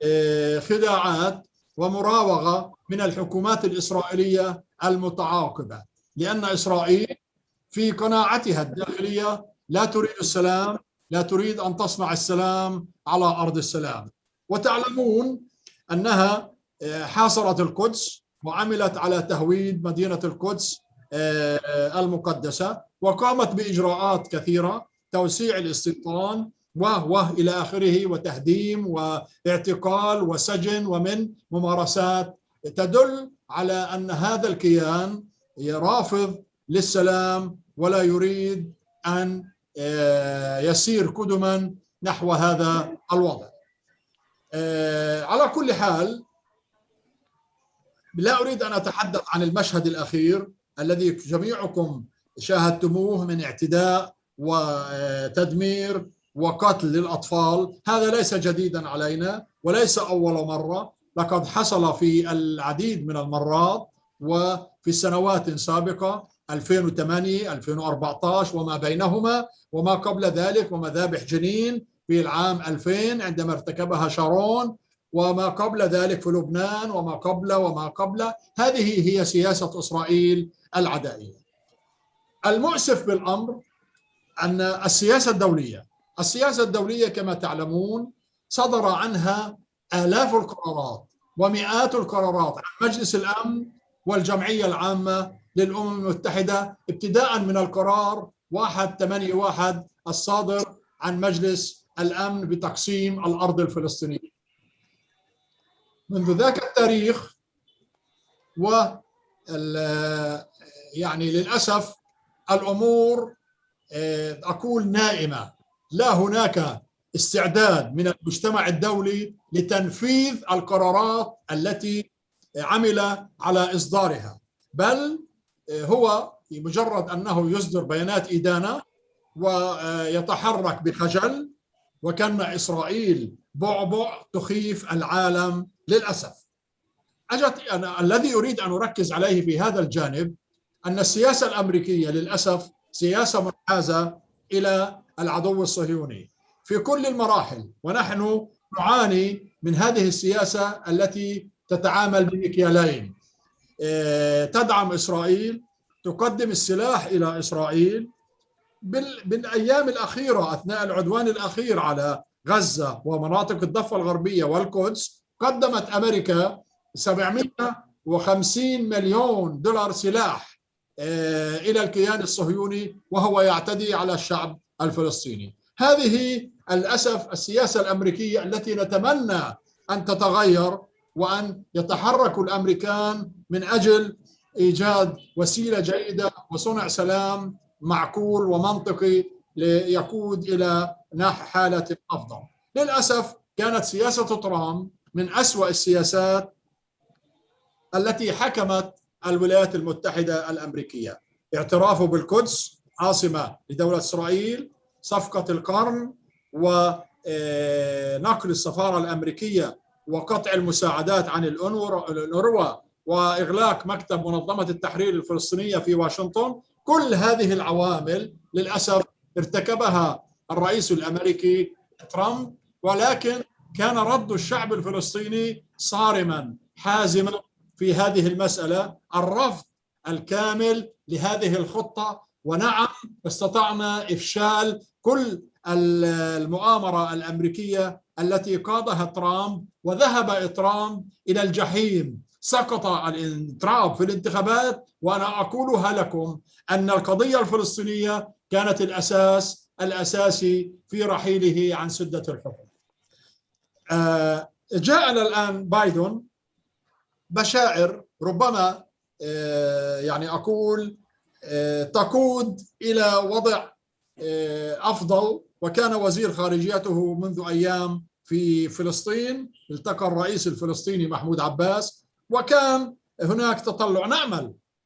S9: بخداعات ومراوغة من الحكومات الإسرائيلية المتعاقبة، لأن إسرائيل في قناعتها الداخلية لا تريد السلام، لا تريد أن تصنع السلام على أرض السلام. وتعلمون أنها حاصرت القدس وعملت على تهويد مدينة القدس المقدسة، وقامت بإجراءات كثيرة، توسيع الاستيطان إلى آخره، وتهديم واعتقال وسجن ومن ممارسات تدل على أن هذا الكيان رافض للسلام ولا يريد أن يسير قدما نحو هذا الوضع. على كل حال لا أريد أن أتحدث عن المشهد الأخير الذي جميعكم شاهدتموه من اعتداء وتدمير وقتل للأطفال. هذا ليس جديدا علينا وليس أول مرة، لقد حصل في العديد من المرات وفي السنوات السابقة 2008 2014 وما بينهما وما قبل ذلك، ومذابح جنين في العام 2000 عندما ارتكبها شارون، وما قبل ذلك في لبنان وما قبل. هذه هي سياسة إسرائيل العدائية. المؤسف بالأمر أن السياسة الدولية كما تعلمون صدر عنها آلاف القرارات ومئات القرارات عن مجلس الأمن والجمعية العامة للأمم المتحدة، ابتداء من القرار 181 الصادر عن مجلس الأمن بتقسيم الأرض الفلسطينية. منذ ذاك التاريخ يعني للأسف الأمور أقول نائمة، لا هناك استعداد من المجتمع الدولي لتنفيذ القرارات التي عمل على إصدارها، بل هو مجرد أنه يصدر بيانات إدانة ويتحرك بخجل، وكان إسرائيل بعبع تخيف العالم للأسف. أنا الذي أريد أن أركز عليه في هذا الجانب أن السياسة الأمريكية للأسف سياسة منحازة إلى العدو الصهيوني في كل المراحل، ونحن نعاني من هذه السياسة التي تتعامل بمكيالين، تدعم إسرائيل، تقدم السلاح إلى إسرائيل. بالأيام الأخيرة أثناء العدوان الأخير على غزة ومناطق الضفة الغربية والقدس قدمت أمريكا 750 مليون دولار سلاح إلى الكيان الصهيوني وهو يعتدي على الشعب الفلسطيني. هذه للأسف السياسة الأمريكية التي نتمنى أن تتغير، وأن يتحرك الأمريكان من أجل إيجاد وسيلة جيدة وصنع سلام معقول ومنطقي ليقود إلى حالة أفضل. للأسف كانت سياسة ترامب من أسوأ السياسات التي حكمت الولايات المتحدة الأمريكية. اعترافه بالقدس عاصمة لدولة إسرائيل، صفقة القرن، ونقل السفارة الأمريكية وقطع المساعدات عن الأونروا وإغلاق مكتب منظمة التحرير الفلسطينية في واشنطن. كل هذه العوامل للأسف ارتكبها الرئيس الأمريكي ترامب، ولكن كان رد الشعب الفلسطيني صارما حازما في هذه المسألة، الرفض الكامل لهذه الخطة. ونعم استطعنا إفشال كل المؤامرة الأمريكية التي قادها ترامب، وذهب ترامب إلى الجحيم. سقط ترامب في الانتخابات، وأنا أقولها لكم أن القضية الفلسطينية كانت الأساس الأساسي في رحيله عن سدة الحكم. جاءنا الآن بايدن بشائر ربما يعني أقول تقود إلى وضع أفضل، وكان وزير خارجيته منذ أيام في فلسطين، التقى الرئيس الفلسطيني محمود عباس، وكان هناك تطلع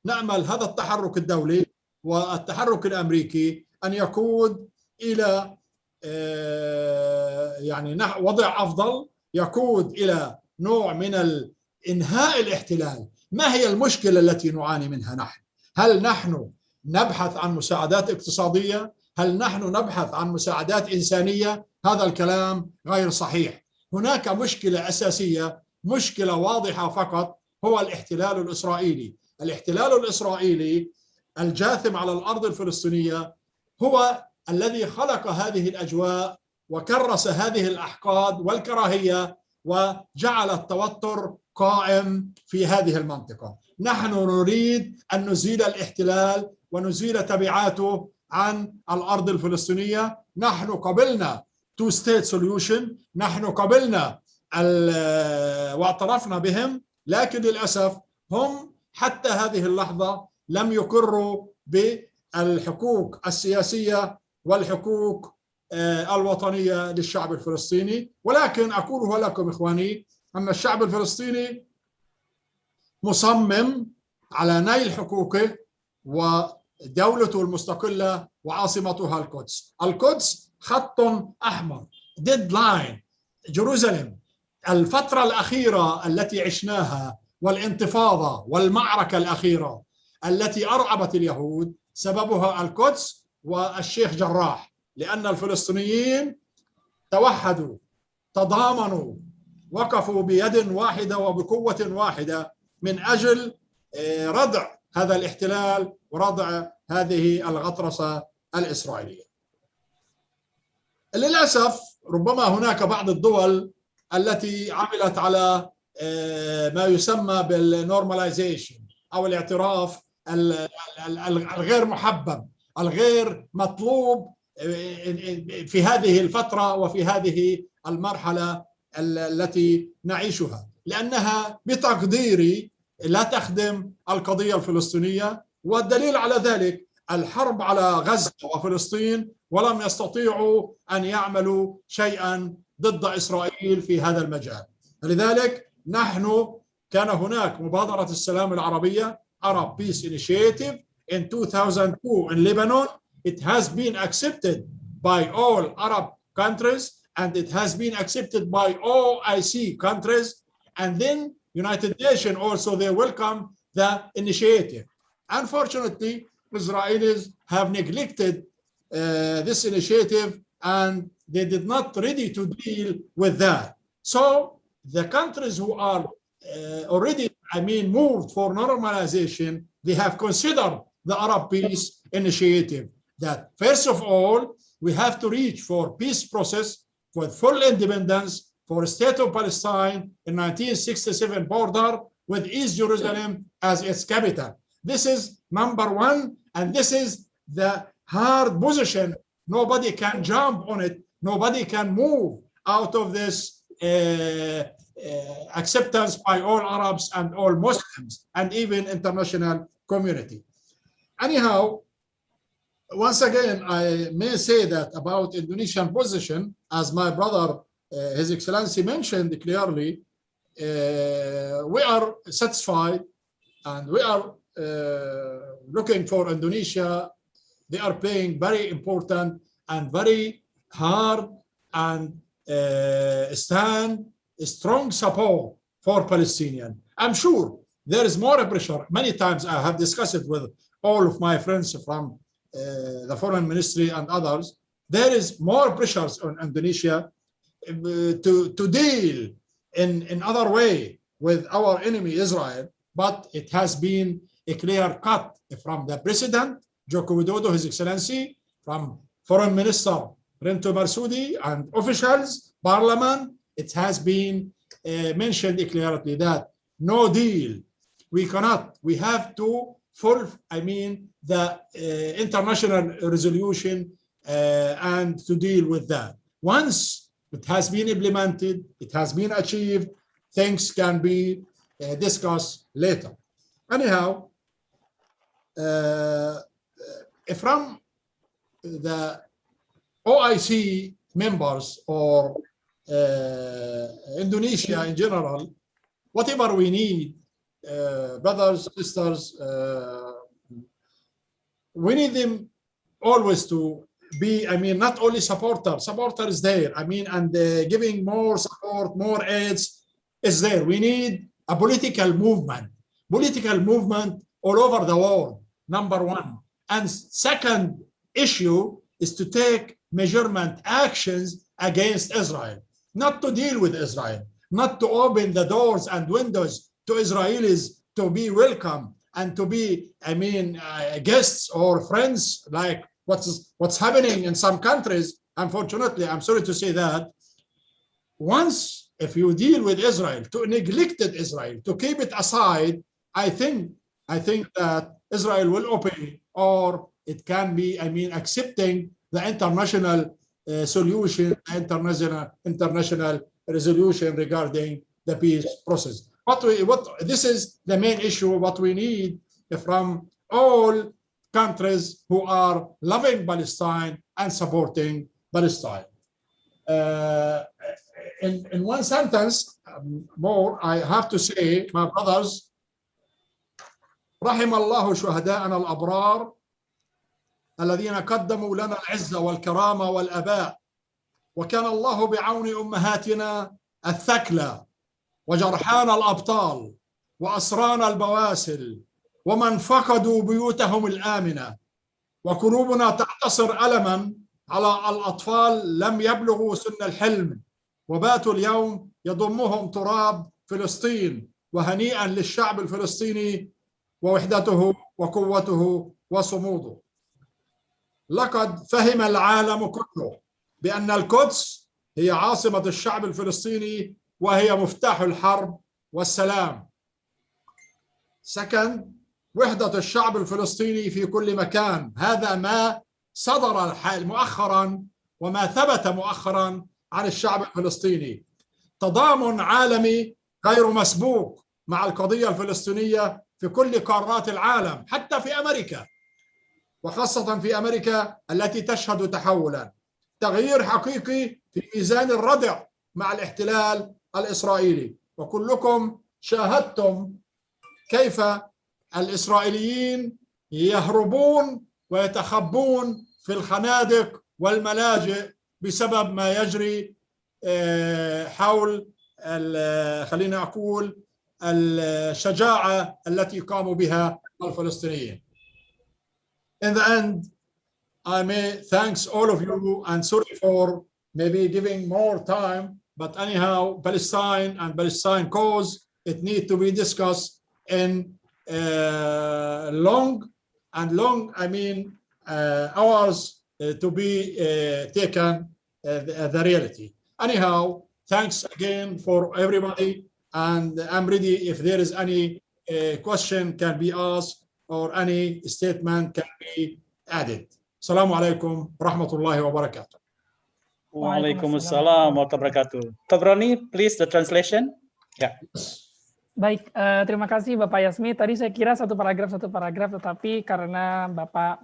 S9: نأمل هذا التحرك الدولي والتحرك الأمريكي أن يقود إلى يعني وضع أفضل، يقود إلى نوع من إنهاء الاحتلال. ما هي المشكلة التي نعاني منها نحن؟ هل نحن نبحث عن مساعدات اقتصادية؟ هل نحن نبحث عن مساعدات إنسانية؟ هذا الكلام غير صحيح. هناك مشكلة أساسية، مشكلة واضحة فقط، هو الاحتلال الإسرائيلي. الاحتلال الإسرائيلي الجاثم على الأرض الفلسطينية هو الذي خلق هذه الأجواء وكرس هذه الأحقاد والكراهية وجعل التوتر قائم في هذه المنطقة. نحن نريد أن نزيل الاحتلال ونزيل تبعاته عن الأرض الفلسطينية. نحن قبلنا two state solution، نحن قبلنا واعترفنا بهم، لكن للأسف هم حتى هذه اللحظة لم يقروا بالحقوق السياسية والحقوق الوطنية للشعب الفلسطيني. ولكن أقوله لكم إخواني أن الشعب الفلسطيني مصمم على نيل حقوقه ودولته المستقلة وعاصمتها القدس. القدس خط أحمر، ديدلاين، جيروزاليم. الفترة الأخيرة التي عشناها والانتفاضة والمعركة الأخيرة التي أرعبت اليهود سببها القدس والشيخ جراح، لأن الفلسطينيين توحدوا، تضامنوا، وقفوا بيد واحدة وبقوة واحدة من أجل ردع هذا الاحتلال ورضع هذه الغطرسة الإسرائيلية. للأسف ربما هناك بعض الدول التي عملت على ما يسمى بالنورماليزيشن أو الاعتراف الغير محبب، الغير مطلوب في هذه الفترة وفي هذه المرحلة التي نعيشها، لأنها بتقديري لا تخدم القضية الفلسطينية. والدليل على ذلك الحرب على غزة وفلسطين، ولم يستطيعوا أن يعملوا شيئا ضد إسرائيل في هذا المجال. لذلك نحن كان هناك مبادرة السلام العربية Arab Peace Initiative in 2002 in Lebanon. It has been accepted by all Arab countries and it has been accepted by OIC countries, and then United Nations also, they welcome the initiative. Unfortunately, Israelis have neglected this initiative and they did not ready to deal with that. So the countries who are already, moved for normalization, they have considered the Arab Peace Initiative that first of all, we have to reach for peace process with full independence for a state of Palestine in 1967 border with East Jerusalem as its capital. This is number one, and this is the hard position. Nobody can jump on it. Nobody can move out of this acceptance by all Arabs and all Muslims and even international community. Anyhow, once again, I may say that about Indonesian position, as my brother, His Excellency mentioned clearly, we are satisfied and we are looking for Indonesia. They are playing very important and very hard and stand strong support for Palestinian. I'm sure there is more pressure. Many times I have discussed it with all of my friends from the foreign ministry and others. There is more pressures on Indonesia to deal in other way with our enemy Israel, but it has been a clear cut from the President, Joko Widodo, His Excellency, from Foreign Minister Rento Marsudi and officials, Parliament. It has been mentioned clearly that no deal, we cannot, we have to follow, the international resolution and to deal with that. Once it has been implemented, it has been achieved, things can be discussed later. Anyhow, from the OIC members or Indonesia in general, whatever we need, brothers, sisters, we need them always to be, not only supporters there, and giving more support, more aids is there. We need a political movement all over the world, number one. And second issue is to take measurement actions against Israel, not to deal with Israel, not to open the doors and windows to Israelis to be welcome and to be, guests or friends, like what's happening in some countries. Unfortunately, I'm sorry to say that. Once, if you deal with Israel, to neglect Israel, to keep it aside, I think that Israel will open, or it can be, accepting the international solution, international resolution regarding the peace process. This is the main issue, what we need from all countries who are loving Palestine and supporting Palestine. In one sentence more, I have to say, my brothers, رحم الله شهداءنا الأبرار الذين قدموا لنا العزة والكرامة والأباء، وكان الله بعون أمهاتنا الثكلى وجرحانا الأبطال وأسرانا البواسل ومن فقدوا بيوتهم الآمنة، وقلوبنا تعتصر ألما على الأطفال لم يبلغوا سن الحلم وباتوا اليوم يضمهم تراب فلسطين. وهنيئا للشعب الفلسطيني ووحدته وقوته وصموده. لقد فهم العالم كله بأن القدس هي عاصمة الشعب الفلسطيني وهي مفتاح الحرب والسلام. Second, وحدة الشعب الفلسطيني في كل مكان، هذا ما صدر مؤخرا وما ثبت مؤخرا عن الشعب الفلسطيني. تضامن عالمي غير مسبوق مع القضية الفلسطينية في كل قارات العالم، حتى في أمريكا، وخاصة في أمريكا التي تشهد تحولا، تغيير حقيقي في ميزان الردع مع الاحتلال الإسرائيلي. وكلكم شاهدتم كيف الإسرائيليين يهربون ويتخبون في الخنادق والملاجئ بسبب ما يجري حول خلينا أقول الشجاعة التي قاموا بها الفلسطينيين. In the end, I may thanks all of you and sorry for maybe giving more time, but anyhow, Palestine and Palestine cause, it need to be discussed in long hours to be taken the reality. Anyhow, thanks again for everybody, and I'm ready if there is any question can be asked or any statement can be added. Assalamu alaikum warahmatullahi wabarakatuh.
S4: Waalaikumsalam warahmatullahi wabarakatuh. Tabrani, please the translation. Ya.
S7: Baik, terima kasih Bapak Yasmi. Tadi saya kira satu paragraf, tetapi karena Bapak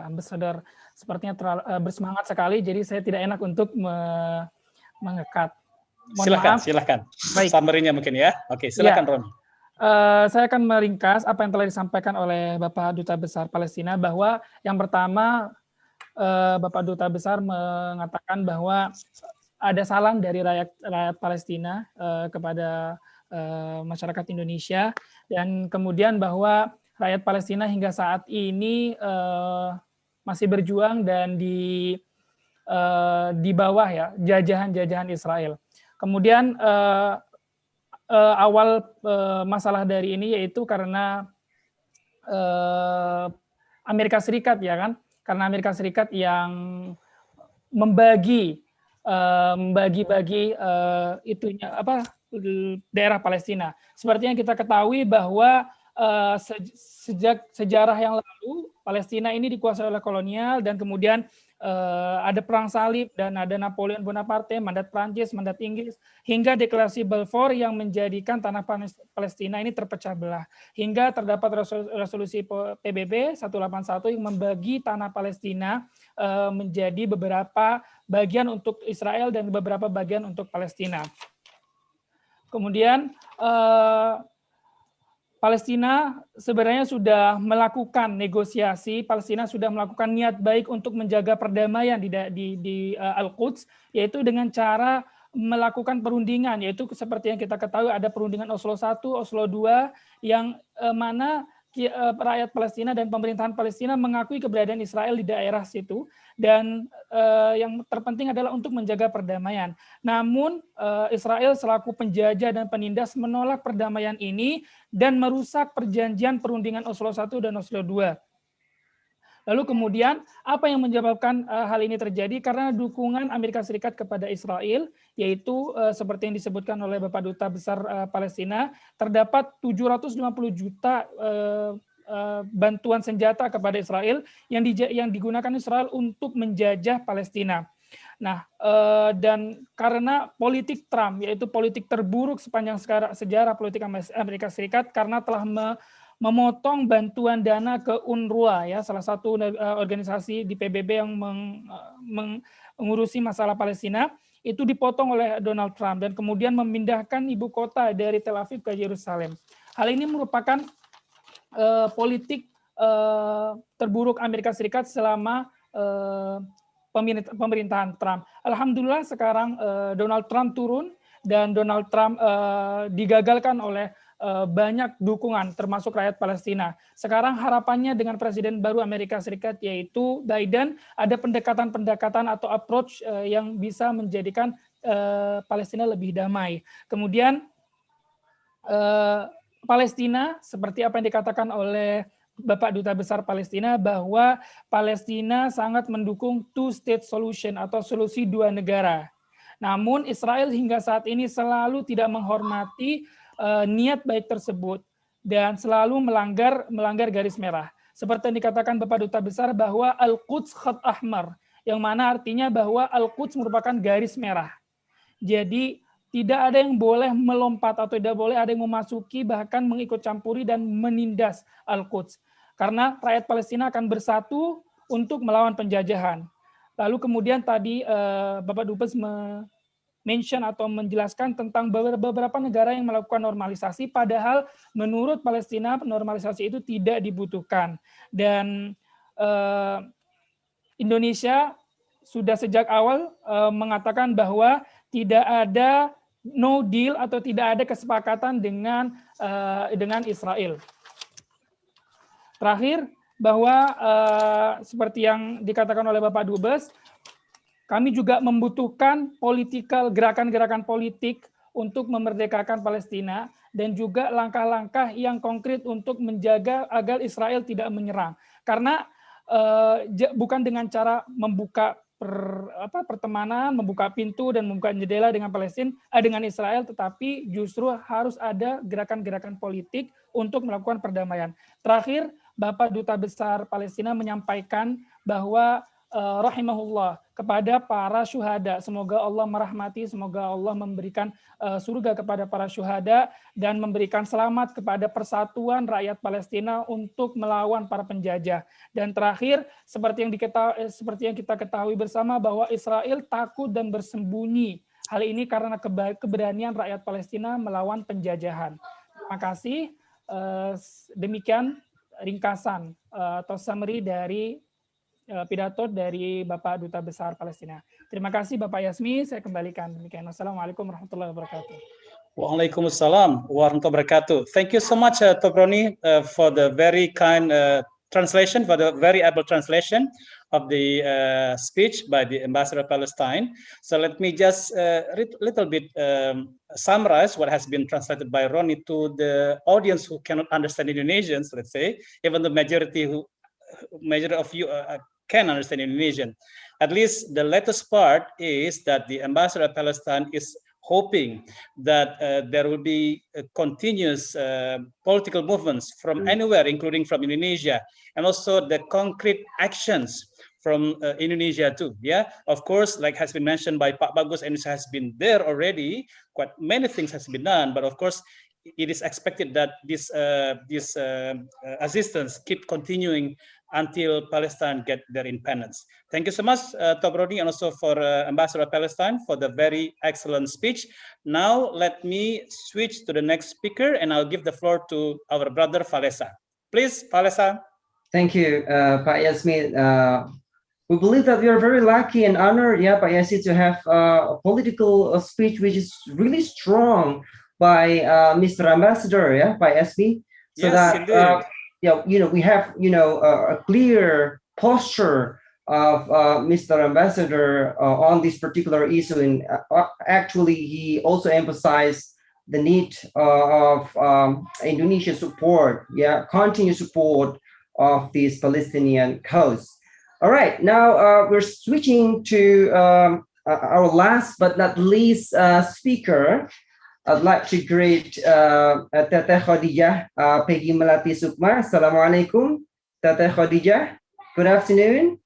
S7: Ambassador sepertinya bersemangat sekali, jadi saya tidak enak untuk mengekat. Silakan. Baik.
S4: Summary-nya mungkin ya. Oke, silakan Roni.
S7: Saya akan meringkas apa yang telah disampaikan oleh Bapak Duta Besar Palestina, bahwa yang pertama Bapak Duta Besar mengatakan bahwa ada salam dari rakyat Palestina kepada masyarakat Indonesia, dan kemudian bahwa rakyat Palestina hingga saat ini masih berjuang dan di bawah ya jajahan Israel. Kemudian awal masalah dari ini yaitu karena Amerika Serikat ya kan, karena Amerika Serikat yang membagi itunya daerah Palestina. Seperti yang kita ketahui bahwa sejak sejarah yang lalu Palestina ini dikuasai oleh kolonial, dan kemudian ada perang salib dan ada Napoleon Bonaparte, mandat Prancis, mandat Inggris, hingga deklarasi Balfour yang menjadikan tanah Palestina ini terpecah belah, hingga terdapat resolusi PBB 181 yang membagi tanah Palestina menjadi beberapa bagian untuk Israel dan beberapa bagian untuk Palestina. Kemudian Palestina sebenarnya sudah melakukan negosiasi, Palestina sudah melakukan niat baik untuk menjaga perdamaian di Al-Quds, yaitu dengan cara melakukan perundingan, yaitu seperti yang kita ketahui ada perundingan Oslo I, Oslo II, yang mana rakyat Palestina dan pemerintahan Palestina mengakui keberadaan Israel di daerah situ, dan yang terpenting adalah untuk menjaga perdamaian. Namun Israel selaku penjajah dan penindas menolak perdamaian ini dan merusak perjanjian perundingan Oslo I dan Oslo II. Lalu kemudian apa yang menyebabkan hal ini terjadi? Karena dukungan Amerika Serikat kepada Israel, yaitu seperti yang disebutkan oleh Bapak Duta Besar Palestina, terdapat 750 juta bantuan senjata kepada Israel yang digunakan Israel untuk menjajah Palestina. Nah, dan karena politik Trump, yaitu politik terburuk sepanjang sejarah politik Amerika Serikat, karena telah memotong bantuan dana ke UNRWA, ya, salah satu organisasi di PBB yang mengurusi masalah Palestina, itu dipotong oleh Donald Trump dan kemudian memindahkan ibu kota dari Tel Aviv ke Yerusalem. Hal ini merupakan politik terburuk Amerika Serikat selama pemerintahan Trump. Alhamdulillah sekarang Donald Trump turun dan Donald Trump digagalkan oleh banyak dukungan termasuk rakyat Palestina. Sekarang harapannya dengan presiden baru Amerika Serikat yaitu Biden, ada pendekatan-pendekatan atau approach yang bisa menjadikan Palestina lebih damai. Kemudian Palestina, seperti apa yang dikatakan oleh Bapak Duta Besar Palestina, bahwa Palestina sangat mendukung two-state solution atau solusi dua negara. Namun Israel hingga saat ini selalu tidak menghormati niat baik tersebut dan selalu melanggar garis merah. Seperti yang dikatakan Bapak Duta Besar bahwa Al-Quds Khat Ahmar, yang mana artinya bahwa Al-Quds merupakan garis merah. Jadi tidak ada yang boleh melompat atau tidak boleh ada yang memasuki bahkan mengikut campuri dan menindas Al-Quds. Karena rakyat Palestina akan bersatu untuk melawan penjajahan. Lalu kemudian tadi Bapak Dubes mention atau menjelaskan tentang beberapa negara yang melakukan normalisasi, padahal menurut Palestina normalisasi itu tidak dibutuhkan. Dan Indonesia sudah sejak awal mengatakan bahwa tidak ada no deal atau tidak ada kesepakatan dengan Israel. Terakhir, bahwa seperti yang dikatakan oleh Bapak Dubes, kami juga membutuhkan gerakan-gerakan politik untuk memerdekakan Palestina dan juga langkah-langkah yang konkret untuk menjaga agar Israel tidak menyerang. Karena bukan dengan cara membuka pertemanan, membuka pintu dan membuka jendela dengan dengan Israel, tetapi justru harus ada gerakan-gerakan politik untuk melakukan perdamaian. Terakhir, Bapak Duta Besar Palestina menyampaikan bahwa rahimahullah kepada para syuhada, semoga Allah merahmati, semoga Allah memberikan surga kepada para syuhada dan memberikan selamat kepada persatuan rakyat Palestina untuk melawan para penjajah. Dan terakhir, seperti yang kita ketahui bersama bahwa Israel takut dan bersembunyi. Hal ini karena keberanian rakyat Palestina melawan penjajahan. Terima kasih. Demikian ringkasan atau summary dari pidato dari Bapak Duta Besar Palestina. Terima kasih Bapak Yasmi, saya kembalikan. Demikian. Wassalamualaikum warahmatullahi wabarakatuh.
S4: Waalaikumsalam warahmatullahi wabarakatuh. Thank you so much, Tobroni, for the very kind translation, for the very able translation of the speech by the Ambassador of Palestine. So let me just read a little bit summarize what has been translated by Ronnie to the audience who cannot understand Indonesians, let's say, even the majority of you can understand Indonesian. At least the latest part is that the Ambassador of Palestine is hoping that there will be continuous political movements from anywhere, including from Indonesia, and also the concrete actions from Indonesia too. Yeah, of course, like has been mentioned by Pak Bagus, Indonesia has been there already. Quite many things has been done, but of course, it is expected that this assistance keep continuing until Palestine get their independence. Thank you so much, Tobroni, and also for Ambassador of Palestine for the very excellent speech. Now, let me switch to the next speaker, and I'll give the floor to our brother, Falesa. Please, Falesa.
S2: Thank you, Pak Yasmi. We believe that we are very lucky and honored, Pak Yasmi, to have a political speech which is really strong by Mr. Ambassador, Pak Yasmi. So
S4: yes,
S2: that we have, a clear posture of Mr. Ambassador on this particular issue. And actually, he also emphasized the need of Indonesia support, continued support of this Palestinian cause. All right, now we're switching to our last but not least speaker. I'd like to greet Teteh Khadijah Peggy Melati Sukma. Assalamualaikum, Teteh Khadijah. Good afternoon.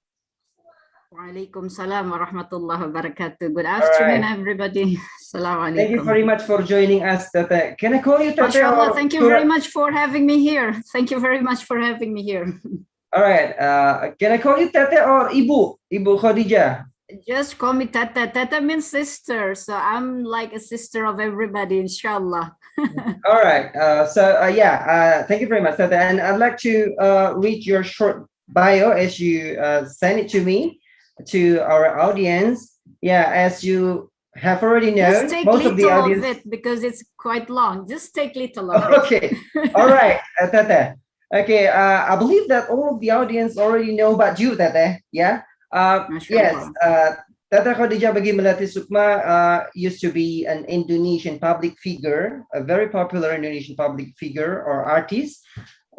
S10: Waalaikumsalam warahmatullahi wabarakatuh. Good afternoon, everybody. Assalamualaikum.
S2: Thank you very much for joining us, Teteh. Can I call you Teteh?
S10: MashaAllah, thank you very much for having me here. Thank you very much for having me here.
S2: All right. Can I call you Teteh or Ibu? Ibu Khadijah?
S10: Just call me Tata. Tata means sister, so I'm like a sister of everybody, inshallah.
S2: All right. Thank you very much, Tata. And I'd like to read your short bio as you send it to me, to our audience. Yeah, as you have already known,
S10: just take
S2: most of the audience.
S10: of it because it's quite long. Just take little of it.
S2: Okay. All right, Tata. Okay. I believe that all of the audience already know about you, Tata. Yeah. Yes, Tata Khadijah Peggy Melati Sukma used to be an Indonesian public figure, a very popular Indonesian public figure or artist,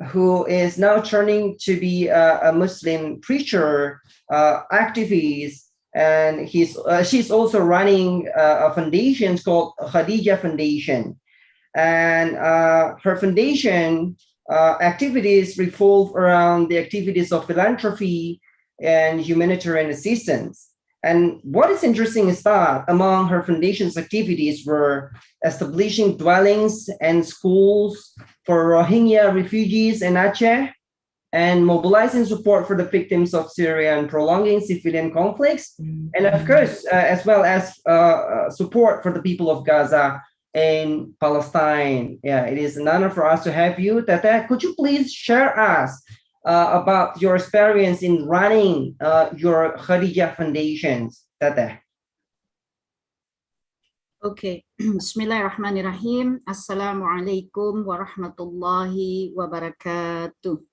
S2: who is now turning to be a Muslim preacher, activist, and she's also running a foundation called Khadijah Foundation, and her foundation activities revolve around the activities of philanthropy and humanitarian assistance. And what is interesting is that among her foundation's activities were establishing dwellings and schools for Rohingya refugees in Aceh, and mobilizing support for the victims of Syria and prolonging civilian conflicts, and of course, as well as support for the people of Gaza and Palestine. Yeah, it is an honor for us to have you, Tata. Could you please share us about your experience in running your Khadijah Foundations, Tata?
S10: Okay. Bismillahirrahmanirrahim. Assalamualaikum warahmatullahi wabarakatuh.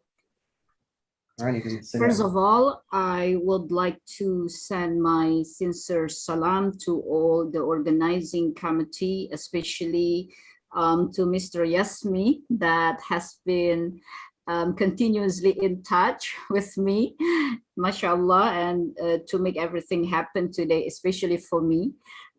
S10: First of all, I would like to send my sincere salam to all the organizing committee, especially to Mr. Yasmi, that has been continuously in touch with me, mashallah, and to make everything happen today, especially for me,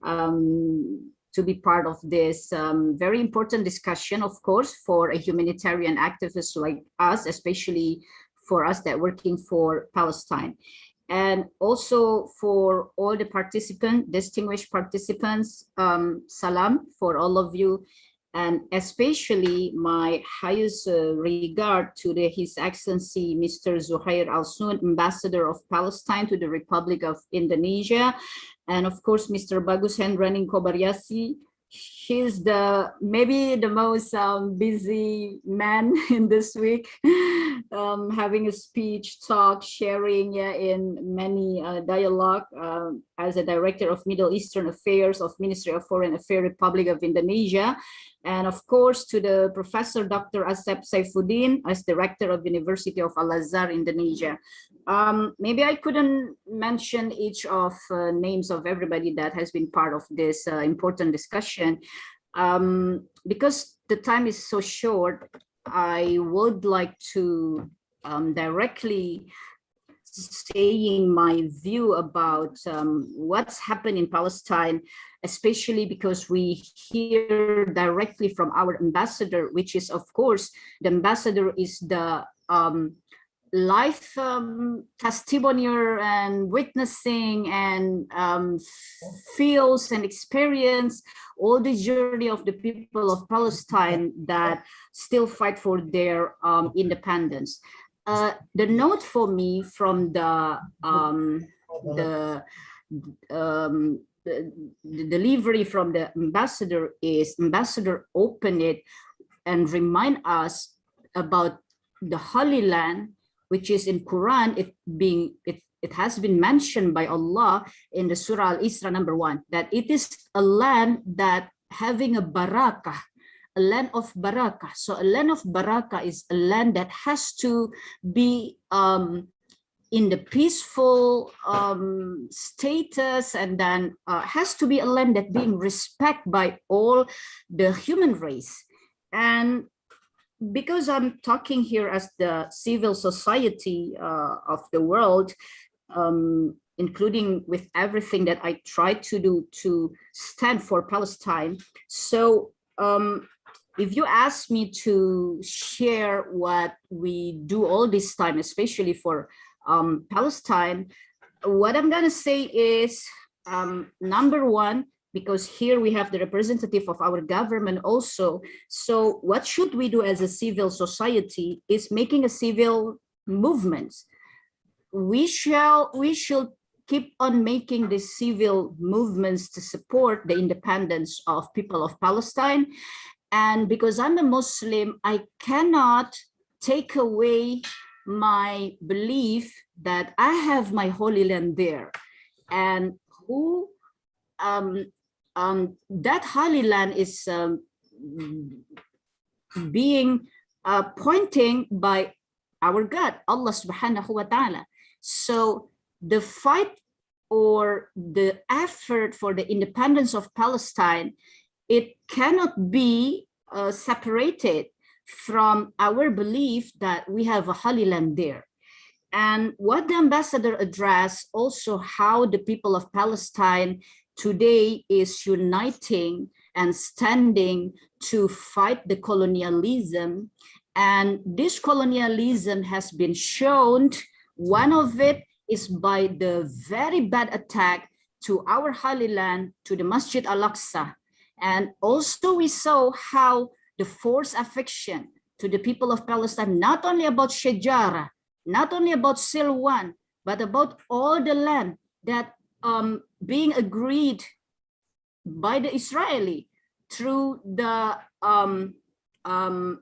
S10: to be part of this very important discussion, of course, for a humanitarian activist like us, especially for us that working for Palestine. And also for all the participants, distinguished participants, salam for all of you, and especially my highest regard to His Excellency Mr. Zuhair Al-Sun, Ambassador of Palestine to the Republic of Indonesia, and of course Mr. Bagus Hendraning Kobaryasi. He's maybe the most busy man in this week, having a speech, talk, sharing in many dialogue as a Director of Middle Eastern Affairs of Ministry of Foreign Affairs, Republic of Indonesia. And of course, to the Professor Dr. Asep Saifuddin as Director of University of Al-Azhar, Indonesia. Maybe I couldn't mention each of names of everybody that has been part of this important discussion. Because the time is so short, I would like to directly saying my view about what's happened in Palestine, especially because we hear directly from our ambassador, which is, of course, the ambassador is the life testimonial and witnessing and feels and experience all the journey of the people of Palestine that still fight for their independence. The note for me from the delivery from the ambassador is ambassador open it and remind us about the Holy Land, which is in Quran. It has been mentioned by Allah in the Surah Al-Isra number 1 that it is a land that having a barakah, a land of barakah. So a land of barakah is a land that has to be in the peaceful status, and then has to be a land that being respected by all the human race. And because I'm talking here as the civil society of the world, including with everything that I try to do to stand for Palestine. So if you ask me to share what we do all this time, especially for Palestine, what I'm gonna say is, number one, because here we have the representative of our government also. So what should we do as a civil society is making a civil movement. We should keep on making the civil movements to support the independence of people of Palestine. And because I'm a Muslim, I cannot take away my belief that I have my Holy Land there. And who that Holy Land is being pointing by our God, Allah subhanahu wa ta'ala. So the fight or the effort for the independence of Palestine, it cannot be separated from our belief that we have a Holy Land there. And what the ambassador addressed also, how the people of Palestine today is uniting and standing to fight the colonialism. And this colonialism has been shown, one of it is by the very bad attack to our Holy Land, to the Masjid Al-Aqsa. And also we saw how the forced affection to the people of Palestine, not only about Shajara, not only about Silwan, but about all the land that being agreed by the Israeli through the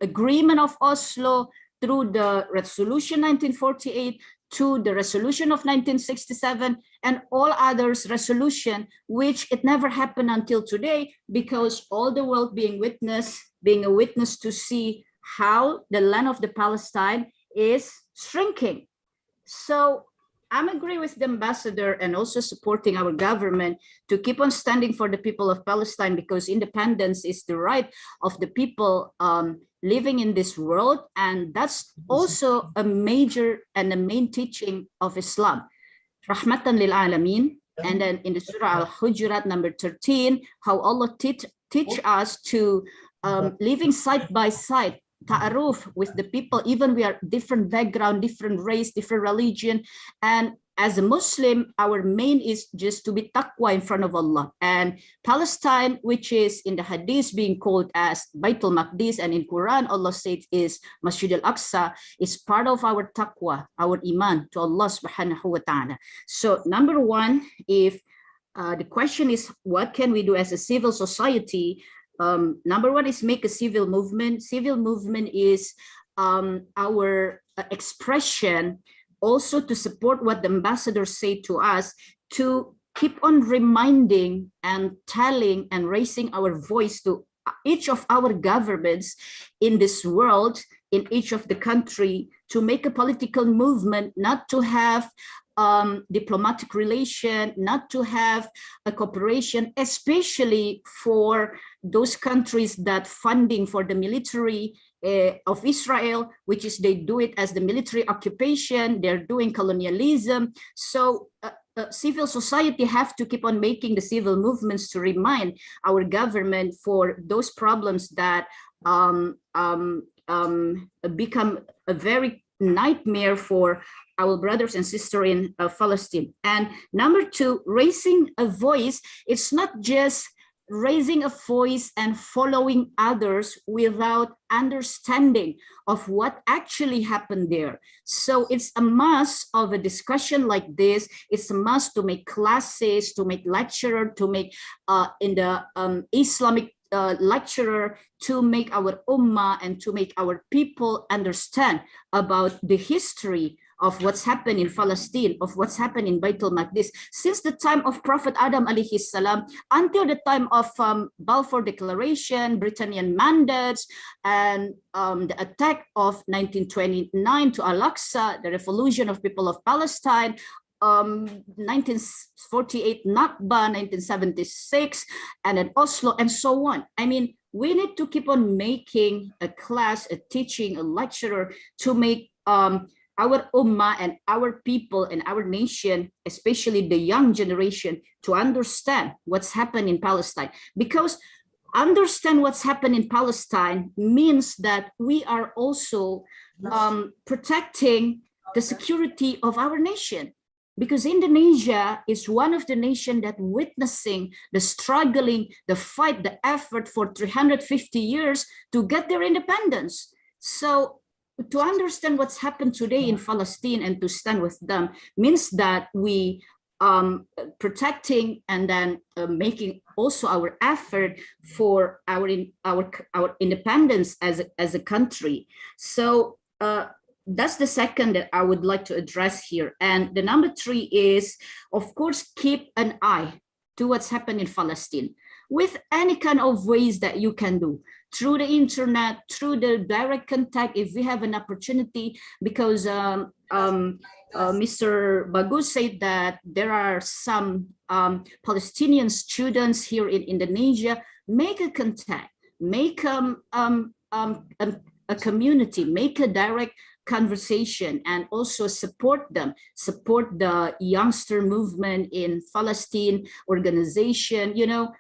S10: agreement of Oslo, through the resolution 1948, to the resolution of 1967, and all others resolution, which it never happened until today, because all the world being a witness to see how the land of the Palestine is shrinking. So I'm agree with the ambassador and also supporting our government to keep on standing for the people of Palestine, because independence is the right of the people living in this world. And that's also a major and a main teaching of Islam. Rahmatan lil alameen. And then in the Surah Al-Hujurat number 13, how Allah teach us to living side by side, ta'aruf with the people, even we are different background, different race, different religion. And as a Muslim, our main is just to be taqwa in front of Allah. And Palestine, which is in the hadith being called as Baitul Maqdis, and in Quran, Allah said is Masjid Al-Aqsa, is part of our taqwa, our iman to Allah subhanahu wa ta'ala. So number one, if the question is, what can we do as a civil society? Number one is make a civil movement. Civil movement is our expression also to support what the ambassadors say to us, to keep on reminding and telling and raising our voice to each of our governments in this world, in each of the country, to make a political movement, not to have diplomatic relation, not to have a cooperation, especially for those countries that funding for the military of Israel, which is they do it as the military occupation, they're doing colonialism. So civil society have to keep on making the civil movements to remind our government for those problems that become a very nightmare for our brothers and sisters in Palestine. And number two, raising a voice. It's not just raising a voice and following others without understanding of what actually happened there. So it's a must of a discussion like this. It's a must to make classes, to make lecturer, to make in the Islamic lecturer, to make our ummah and to make our people understand about the history of what's happened in Palestine, of what's happened in Baitul Maqdis, since the time of Prophet Adam alayhi salam until the time of Balfour Declaration, Britannian mandates, and the attack of 1929 to Al-Aqsa, the revolution of people of Palestine, 1948 Nakba, 1976, and then Oslo, and so on. I mean, we need to keep on making a class, a teaching, a lecturer to make our ummah and our people and our nation, especially the young generation, to understand what's happened in Palestine. Because understand what's happened in Palestine means that we are also protecting the security of our nation. Because Indonesia is one of the nations that witnessing the struggling, the fight, the effort for 350 years to get their independence. So to understand what's happened today in Palestine and to stand with them means that we protecting and then making also our effort for our independence as a country. So that's the second that I would like to address here. And the number 3 is, of course, keep an eye to what's happened in Palestine with any kind of ways that you can do, through the internet, through the direct contact, if we have an opportunity, because Mr. Bagus said that there are some Palestinian students here in Indonesia. Make a contact, make a community, make a direct conversation, and also support them, support the youngster movement in Palestine organization. You know,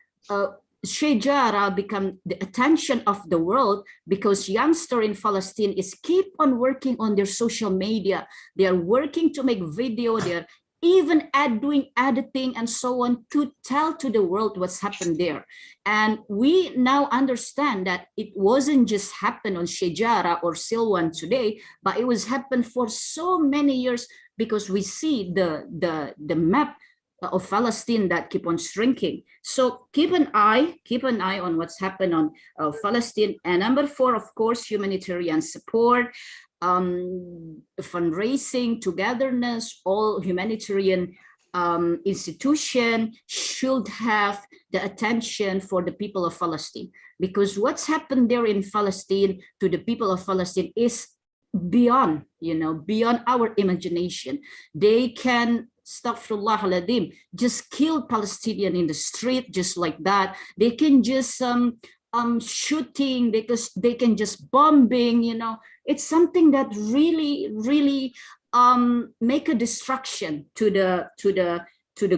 S10: Shejara become the attention of the world because youngster in Palestine is keep on working on their social media. They are working to make video. They're even doing editing and so on to tell to the world what's happened there. And we now understand that it wasn't just happen on Shejara or Silwan today, but it was happened for so many years, because we see the map of Palestine that keep on shrinking. So keep an eye on what's happened on Palestine. And number 4, of course, humanitarian support, fundraising, togetherness. All humanitarian institution should have the attention for the people of Palestine, because what's happened there in Palestine to the people of Palestine is beyond, beyond our imagination. They can, astaghfirullahaladzim, just kill Palestinian in the street just like that. They can just shooting, because they can just bombing. It's something that really make a destruction to the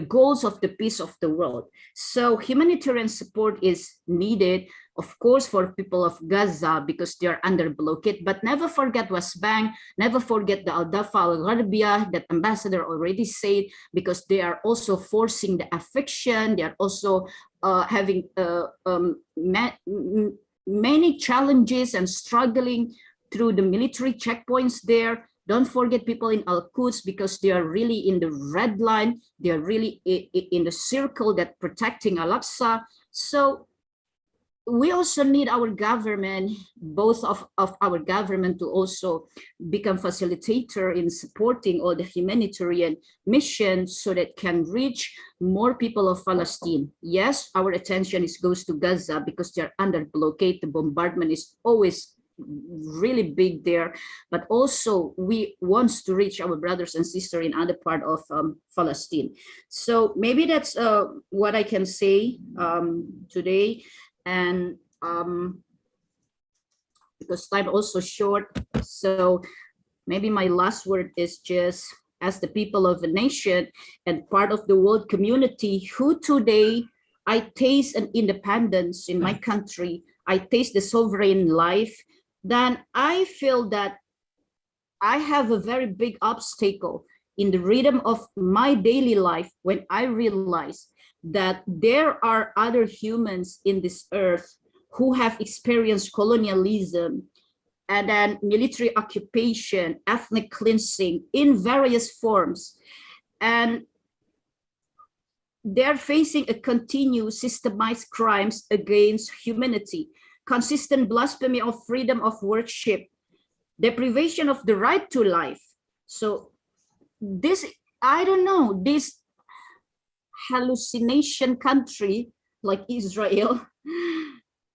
S10: goals of the peace of the world. So humanitarian support is needed, of course, for people of Gaza, because they are under blockade. But never forget West Bank, never forget the Al-Dafa al-Gharbiyah that ambassador already said, because they are also forcing the eviction. They are also having many challenges and struggling through the military checkpoints there. Don't forget people in Al-Quds, because they are really in the red line. They are really in the circle that protecting Al-Aqsa. So we also need our government, both of our government, to also become facilitator in supporting all the humanitarian missions so that can reach more people of Palestine. Yes, our attention goes to Gaza because they're under blockade. The bombardment is always really big there, but also we want to reach our brothers and sisters in other part of Palestine. So maybe that's what I can say today. And because time also short, so maybe my last word is just, as the people of the nation and part of the world community who today I taste an independence in my country, I taste the sovereign life, then I feel that I have a very big obstacle in the rhythm of my daily life when I realize that there are other humans in this earth who have experienced colonialism and then military occupation, ethnic cleansing in various forms. And they're facing a continuous systemized crimes against humanity, consistent blasphemy of freedom of worship, deprivation of the right to life. So this, I don't know, this hallucination country like Israel,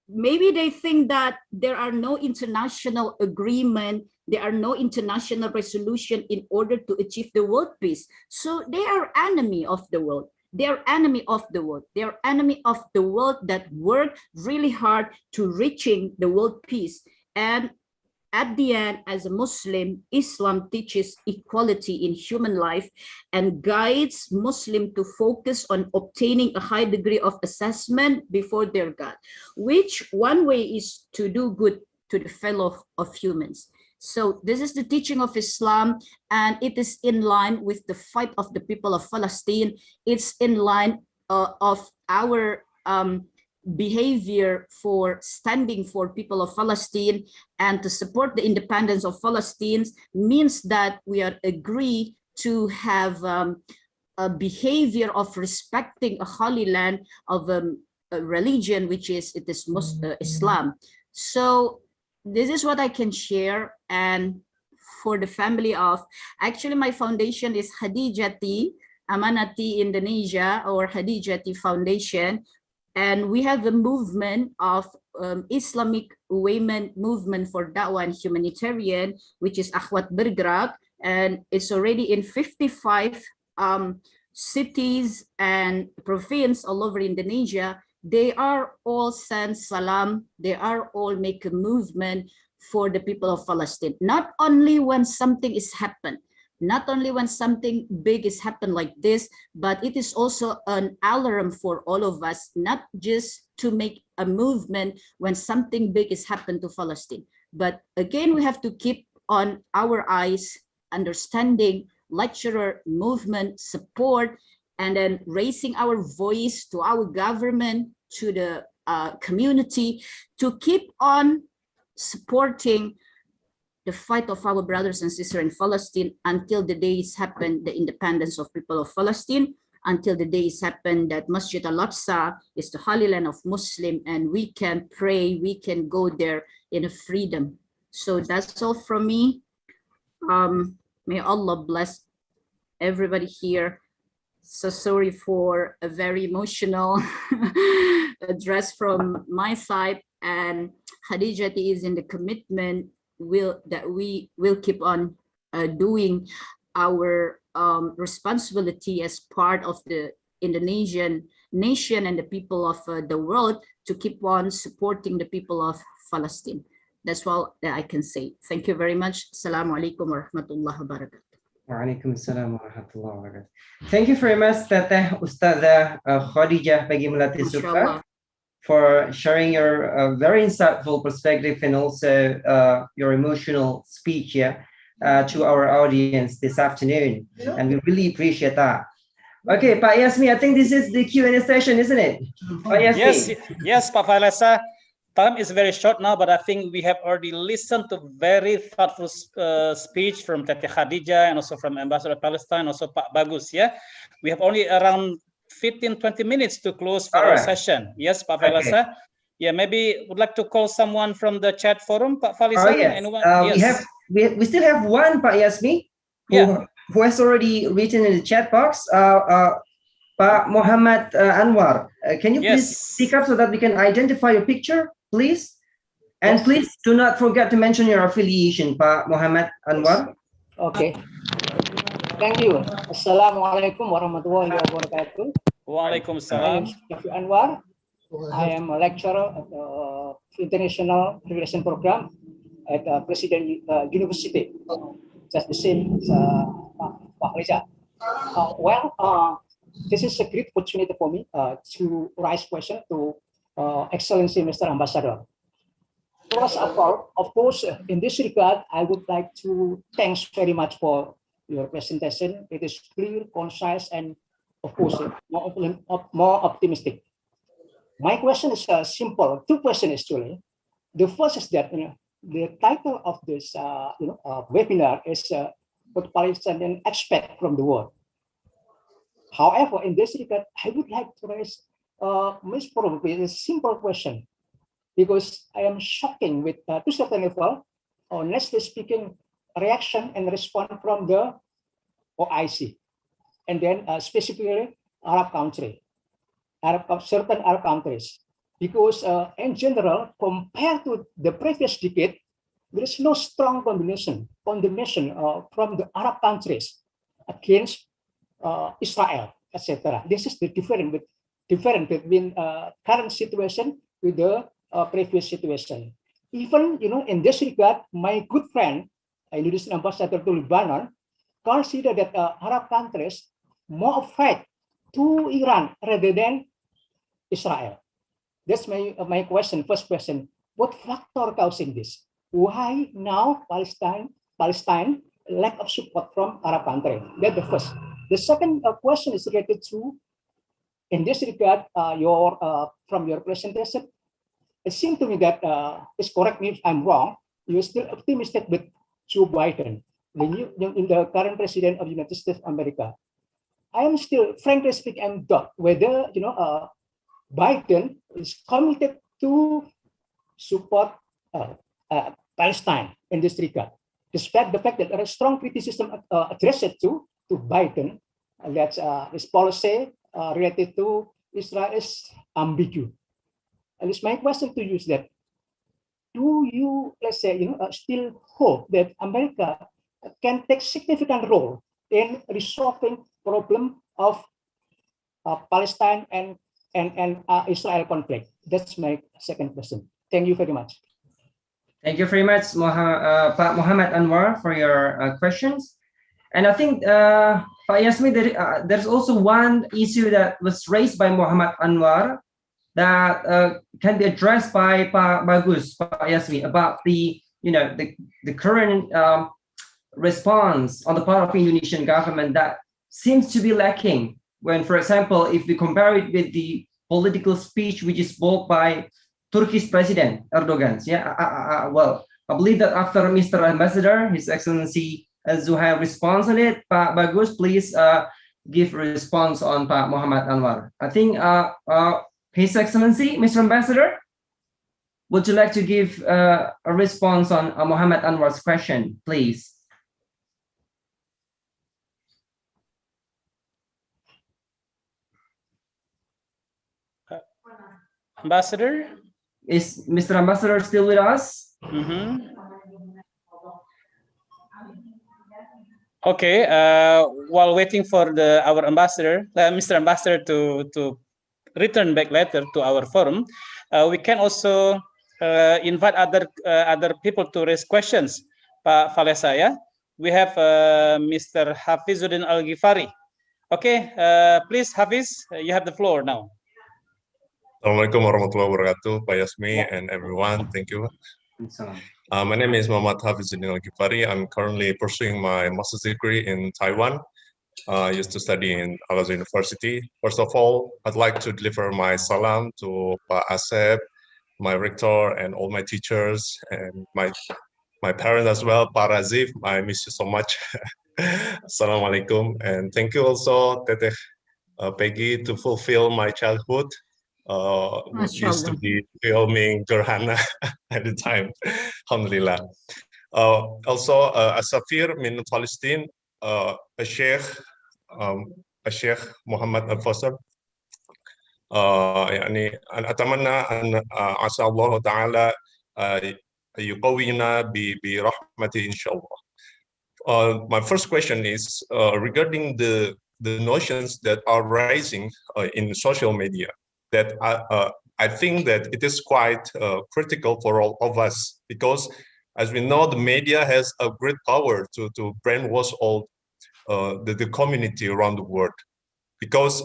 S10: maybe they think that there are no international agreement, there are no international resolution in order to achieve the world peace. So they are enemy of the world. They are enemy of the world. They are enemy of the world that work really hard to reaching the world peace. And at the end, as a Muslim, Islam teaches equality in human life and guides Muslim to focus on obtaining a high degree of assessment before their God, which one way is to do good to the fellow of humans. So this is the teaching of Islam, and it is in line with the fight of the people of Palestine. It's in line of our behavior for standing for people of Palestine and to support the independence of Palestine means that we are agree to have a behavior of respecting a holy land of a religion, which is Islam. So this is what I can share. And for the family of, actually my foundation is Hadijati Amanati Indonesia, or Hadijati Foundation. And we have a movement of Islamic women movement for Da'wah and Humanitarian, which is Akhwat Bergerak, and it's already in 55 cities and provinces all over Indonesia. They are all send salam, they are all make a movement for the people of Palestine. Not only when something is happened, not only when something big is happened like this, but it is also an alarm for all of us, not just to make a movement when something big is happened to Palestine. But again, we have to keep on our eyes, understanding, lecturer, movement, support, and then raising our voice to our government, to the community, to keep on supporting the fight of our brothers and sisters in Palestine until the days happen, the independence of people of Palestine, until the days happen that Masjid al-Aqsa is the holy land of Muslim, and we can pray, we can go there in a freedom. So that's all from me. May Allah bless everybody here. So sorry for a very emotional address from my side, and Khadijati is in the commitment that we will keep on doing our responsibility as part of the Indonesian nation and the people of the world to keep on supporting the people of Palestine. That's all that I can say. Thank you very much. Assalamualaikum warahmatullahi wabarakatuh.
S2: Waalaikumsalam warahmatullahi wabarakatuh. Thank you very much, Teteh Ustazah Khadijah Peggy Melati Supra, for sharing your very insightful perspective and also your emotional speech to our audience this afternoon. And we really appreciate that. Okay, Pak Yasmi, I think this is the Q&A session, isn't it? Pak Yasmi.
S4: Yes, Pak Failasa. Time is very short now, but I think we have already listened to very thoughtful speech from Teteh Khadijah and also from Ambassador of Palestine, also Pak Bagus. Yeah, we have only around 15-20 minutes to close for our session. Yes, Pak Failasa. Okay. Yeah, maybe would like to call someone from the chat forum, Pak Failasa.
S2: Oh, yes.
S4: Anyone?
S2: Yes. We still have one, Pak Yasmi, who has already written in the chat box. Pak Muhammad Anwar. Can you please speak up so that we can identify your picture, please? And please do not forget to mention your affiliation, Pak Muhammad Anwar.
S11: Okay. Thank you. Assalamualaikum warahmatullahi wabarakatuh.
S4: Waalaikumsalam.
S11: I am Anwar. I am a lecturer at the International Relation Program at President University. Just the same as Pak Reza. This is a great opportunity for me to raise question to Excellency Mr. Ambassador. First of all, of course, in this regard, I would like to thanks very much for your presentation. It is clear, concise, and of course, more optimistic. My question is simple. Two questions actually. The first is that the title of this webinar is what Palestinians expect from the world. However, in this regard, I would like to raise probably a simple question, because I am shocking with to certain level, honestly speaking, reaction and response from the OIC, and then specifically Arab country, certain Arab countries, because in general, compared to the previous decade, there is no strong condemnation from the Arab countries against Israel, etc. This is the difference between current situation with the previous situation. Even in this regard, my good friend, Indonesian ambassador to Lebanon, consider that Arab countries more afraid to Iran rather than Israel. That's my question. First question: what factor causing this? Why now Palestine lack of support from Arab country? That's the first. The second question is related to, in this regard, from your presentation, it seems to me that, please correct me if I'm wrong, you're still optimistic with Joe Biden, the current president of the United States of America. I am still, frankly speaking, I'm doubt whether Biden is committed to support Palestine in this regard, despite the fact that there is strong criticism addressed to Biden that his policy related to Israel is ambiguous. At least my question to you is that, do you, let's say, still hope that America can take significant role in resolving problem of Palestine and Israel conflict? That's my second question. Thank you very much.
S2: Thank you very much, Pak Muhammad Anwar, for your questions. And I think, Pak Yasmi, there's also one issue that was raised by Muhammad Anwar that can be addressed by Pak Bagus, Pak Yasmi, about the current response on the part of the Indonesian government that seems to be lacking. When, for example, if we compare it with the political speech which is spoke by Turkish President Erdogan, well, I believe that after Mr. Ambassador, His Excellency Zuhair responds on it, Pak Bagus, please give a response on Pak Muhammad Anwar. I think His Excellency, Mr. Ambassador, would you like to give a response on Muhammad Anwar's question, please?
S4: Ambassador?
S2: Is Mr. Ambassador still with us?
S4: Okay, while waiting for our ambassador, Mr. Ambassador to return back later to our forum, we can also invite other people to raise questions. Pak Valesa, ya. We have Mr. Hafizuddin Al-Ghifari. Okay, please, Hafiz, you have the floor now.
S12: Assalamualaikum warahmatullahi wabarakatuh, Pak Yasmi and everyone. Thank you. My name is Muhammad Hafizuddin Al-Ghifari. I'm currently pursuing my master's degree in Taiwan. I used to study in Al-Azhar University. First of all, I'd like to deliver my salam to Pak Asep, my rector, and all my teachers, and my parents as well, Pak Razif. I miss you so much. Assalamualaikum, and thank you also, Teteh Peggy, to fulfill my childhood. Used to be filming Gerhana at the time. Alhamdulillah. Also, Asafir min Palestine, Sheikh Muhammad Al-Fasal. يعني أتمنى أن عسى الله تعالى يقوينا برحمته إن شاء الله. My first question is regarding the notions that are rising in social media. That I think that it is quite critical for all of us, because as we know, the media has a great power to brainwash all the community around the world. Because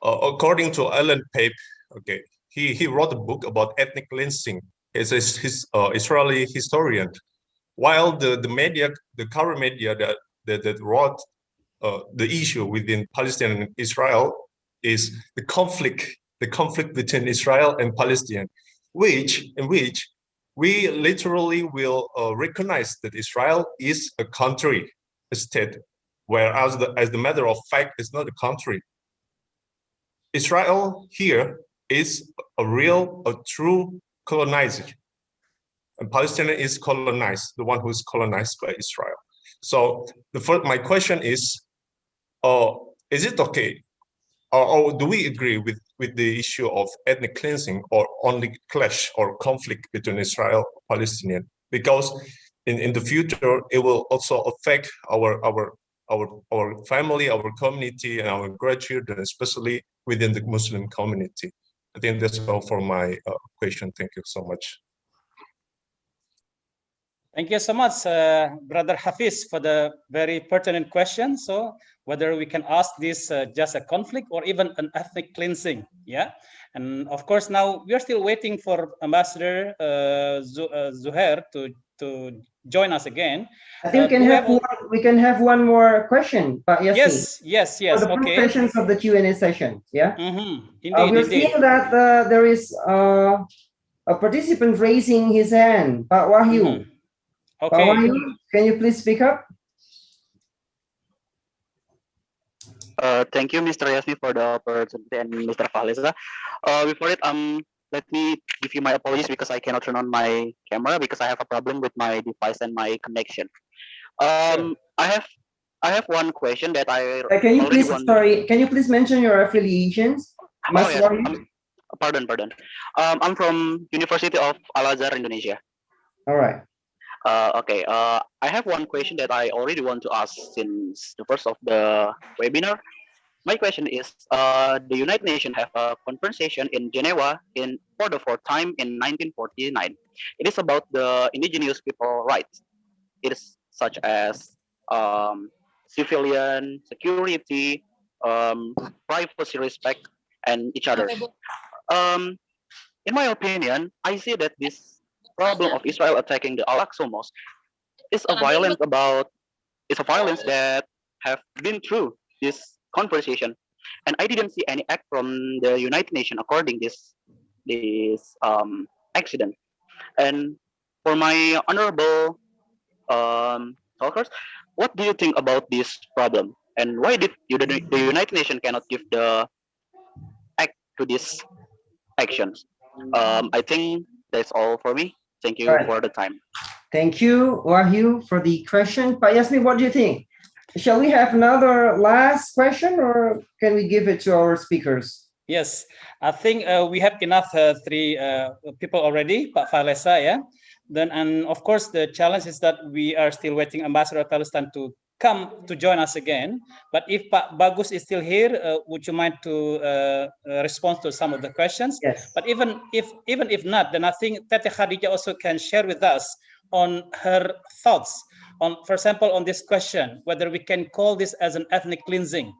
S12: according to Alan Pape, okay, he wrote a book about ethnic cleansing. He's his Israeli historian. While the media, the current media that wrote the issue within Palestine and Israel is the conflict between Israel and Palestine, in which we literally will recognize that Israel is a country, a state, whereas as the matter of fact, it's not a country. Israel here is a true colonizer, and Palestine is colonized, the one who is colonized by Israel. So my question is it okay, or do we agree with the issue of ethnic cleansing, or only clash or conflict between Israel and Palestinian? Because in the future, it will also affect our family, our community, and our grandchildren, especially within the Muslim community. I think that's all for my question. Thank you so much.
S4: Thank you so much, Brother Hafiz, for the very pertinent question. So whether we can ask this just a conflict or even an ethnic cleansing, yeah? And of course, now we are still waiting for Ambassador Zuhair to join us again.
S2: I think we can have one more question, Pak Yasmi.
S4: Yes.
S2: For the
S4: Okay.
S2: sessions of the Q&A session, yeah?
S4: Indeed,
S2: we're seeing that there is a participant raising his hand, Pak Wahyu.
S4: Okay.
S2: Pak Wahyu, can you please speak up?
S13: Thank you, Mr. Yasmi, for the opportunity, and Mr. Faliza. Before it, let me give you my apologies because I cannot turn on my camera because I have a problem with my device and my connection.
S4: Sure.
S13: I have one question that I
S2: can you please mention your affiliations?
S13: Oh yes, pardon. I'm from University of Al-Azhar, Indonesia.
S2: All right.
S13: Okay. I have one question that I already want to ask since the first of the webinar. My question is, the United Nations have a conversation in Geneva for the fourth time in 1949. It is about the indigenous people rights. It is such as civilian security, privacy, respect, and each other. In my opinion, I see that this problem of Israel attacking the Al-Aqsa Mosque is a violence that have been through this conversation, and I didn't see any act from the United Nations according this accident. And for my honorable talkers, what do you think about this problem, and why did the United Nations cannot give the act to these actions? I think that's all for me. Thank you for the time.
S2: Thank you, Wahyu, for the question. Pak Yasmi, what do you think? Shall we have another last question, or can we give it to our speakers?
S4: Yes, I think we have enough three people already, Pak Falesa, yeah? Then, and of course, the challenge is that we are still waiting Ambassador of Palestine to come to join us again. But if Pak Bagus is still here, would you mind to respond to some of the questions?
S2: Yes.
S4: But even if not, then I think Tete Khadija also can share with us on her thoughts on, for example, on this question, whether we can call this as an ethnic cleansing,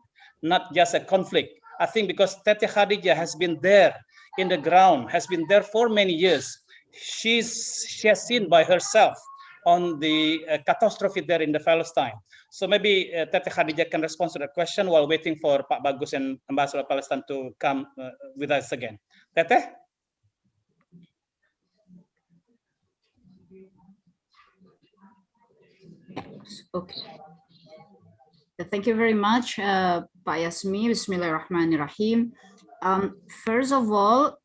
S4: not just a conflict. I think because Tete Khadija has been there in the ground, has been there for many years. She has seen by herself on the catastrophe there in the Palestine. So maybe Tete Khadija can respond to the question while waiting for Pak Bagus and Ambassador of Palestine to come with us again. Tete?
S10: Okay. Thank you very much, Pak Yasmi. Bismillahirrahmanirrahim. First of all,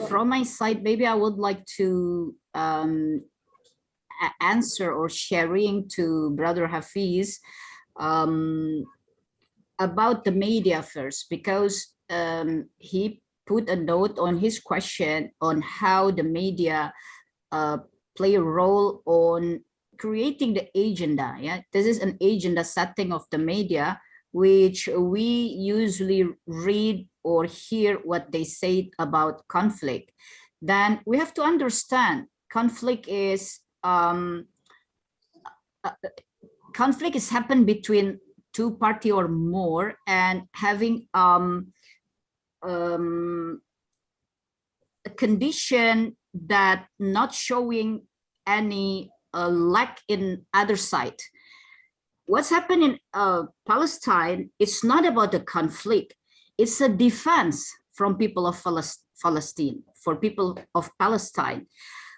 S10: from my side, maybe I would like to answer or sharing to Brother Hafiz about the media first, because he put a note on his question on how the media play a role on creating the agenda. Yeah, this is an agenda setting of the media, which we usually read or hear what they say about conflict. Then we have to understand conflict is happened between two parties or more, and having a condition that not showing any lack in other side. What's happening in Palestine, it's not about the conflict. It's a defense from people of Palestine, for people of Palestine.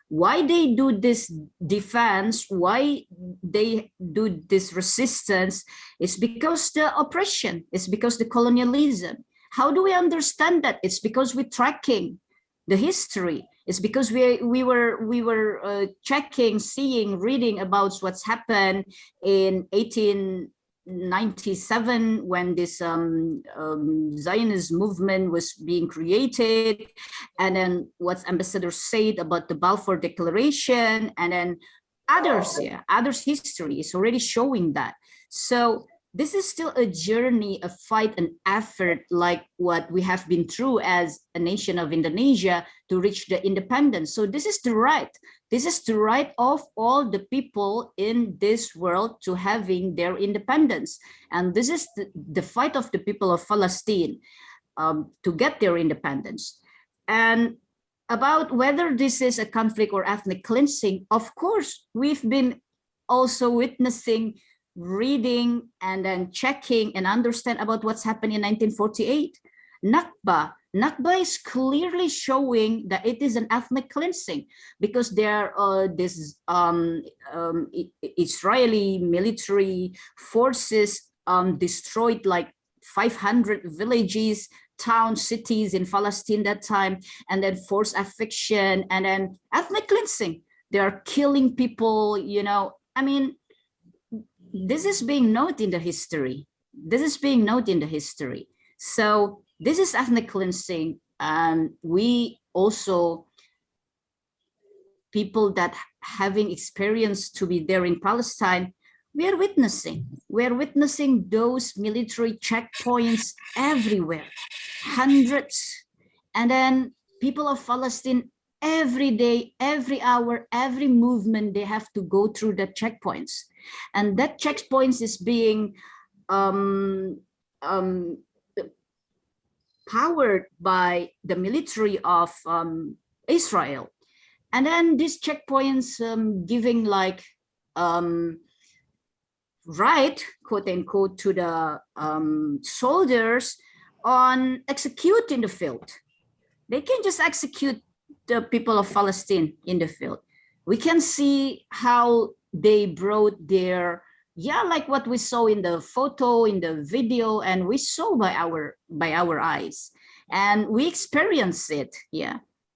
S10: Why they do this defense, why they do this resistance, is because the oppression, it's because the colonialism. How do we understand that? It's because we're tracking the history. It's because we were checking, seeing, reading about what's happened in 1897 when this Zionist movement was being created, and then what Ambassador said about the Balfour Declaration, and then others, others' history is already showing that. So this is still a journey, a fight, an effort like what we have been through as a nation of Indonesia to reach the independence. So this is the right. This is the right of all the people in this world to having their independence. And this is the fight of the people of Palestine to get their independence. And about whether this is a conflict or ethnic cleansing, of course, we've been also witnessing, reading, and then checking and understand about what's happened in 1948. Nakba is clearly showing that it is an ethnic cleansing because there are this Israeli military forces destroyed like 500 villages, towns, cities in Palestine that time, and then forced eviction, and then ethnic cleansing. They are killing people, you know. I mean, this is being noted in the history. This is being noted in the history. So this is ethnic cleansing. And we also, people that having experience to be there in Palestine, we are witnessing. We are witnessing those military checkpoints everywhere, hundreds. And then people of Palestine, every day, every hour, every movement, they have to go through the checkpoints. And that checkpoints is being powered by the military of Israel. And then these checkpoints giving like right, quote unquote, to the soldiers on execute in the field. They can just execute the people of Palestine in the field. We can see how they brought their, like what we saw in the photo, in the video, and we saw by our eyes, and we experienced it.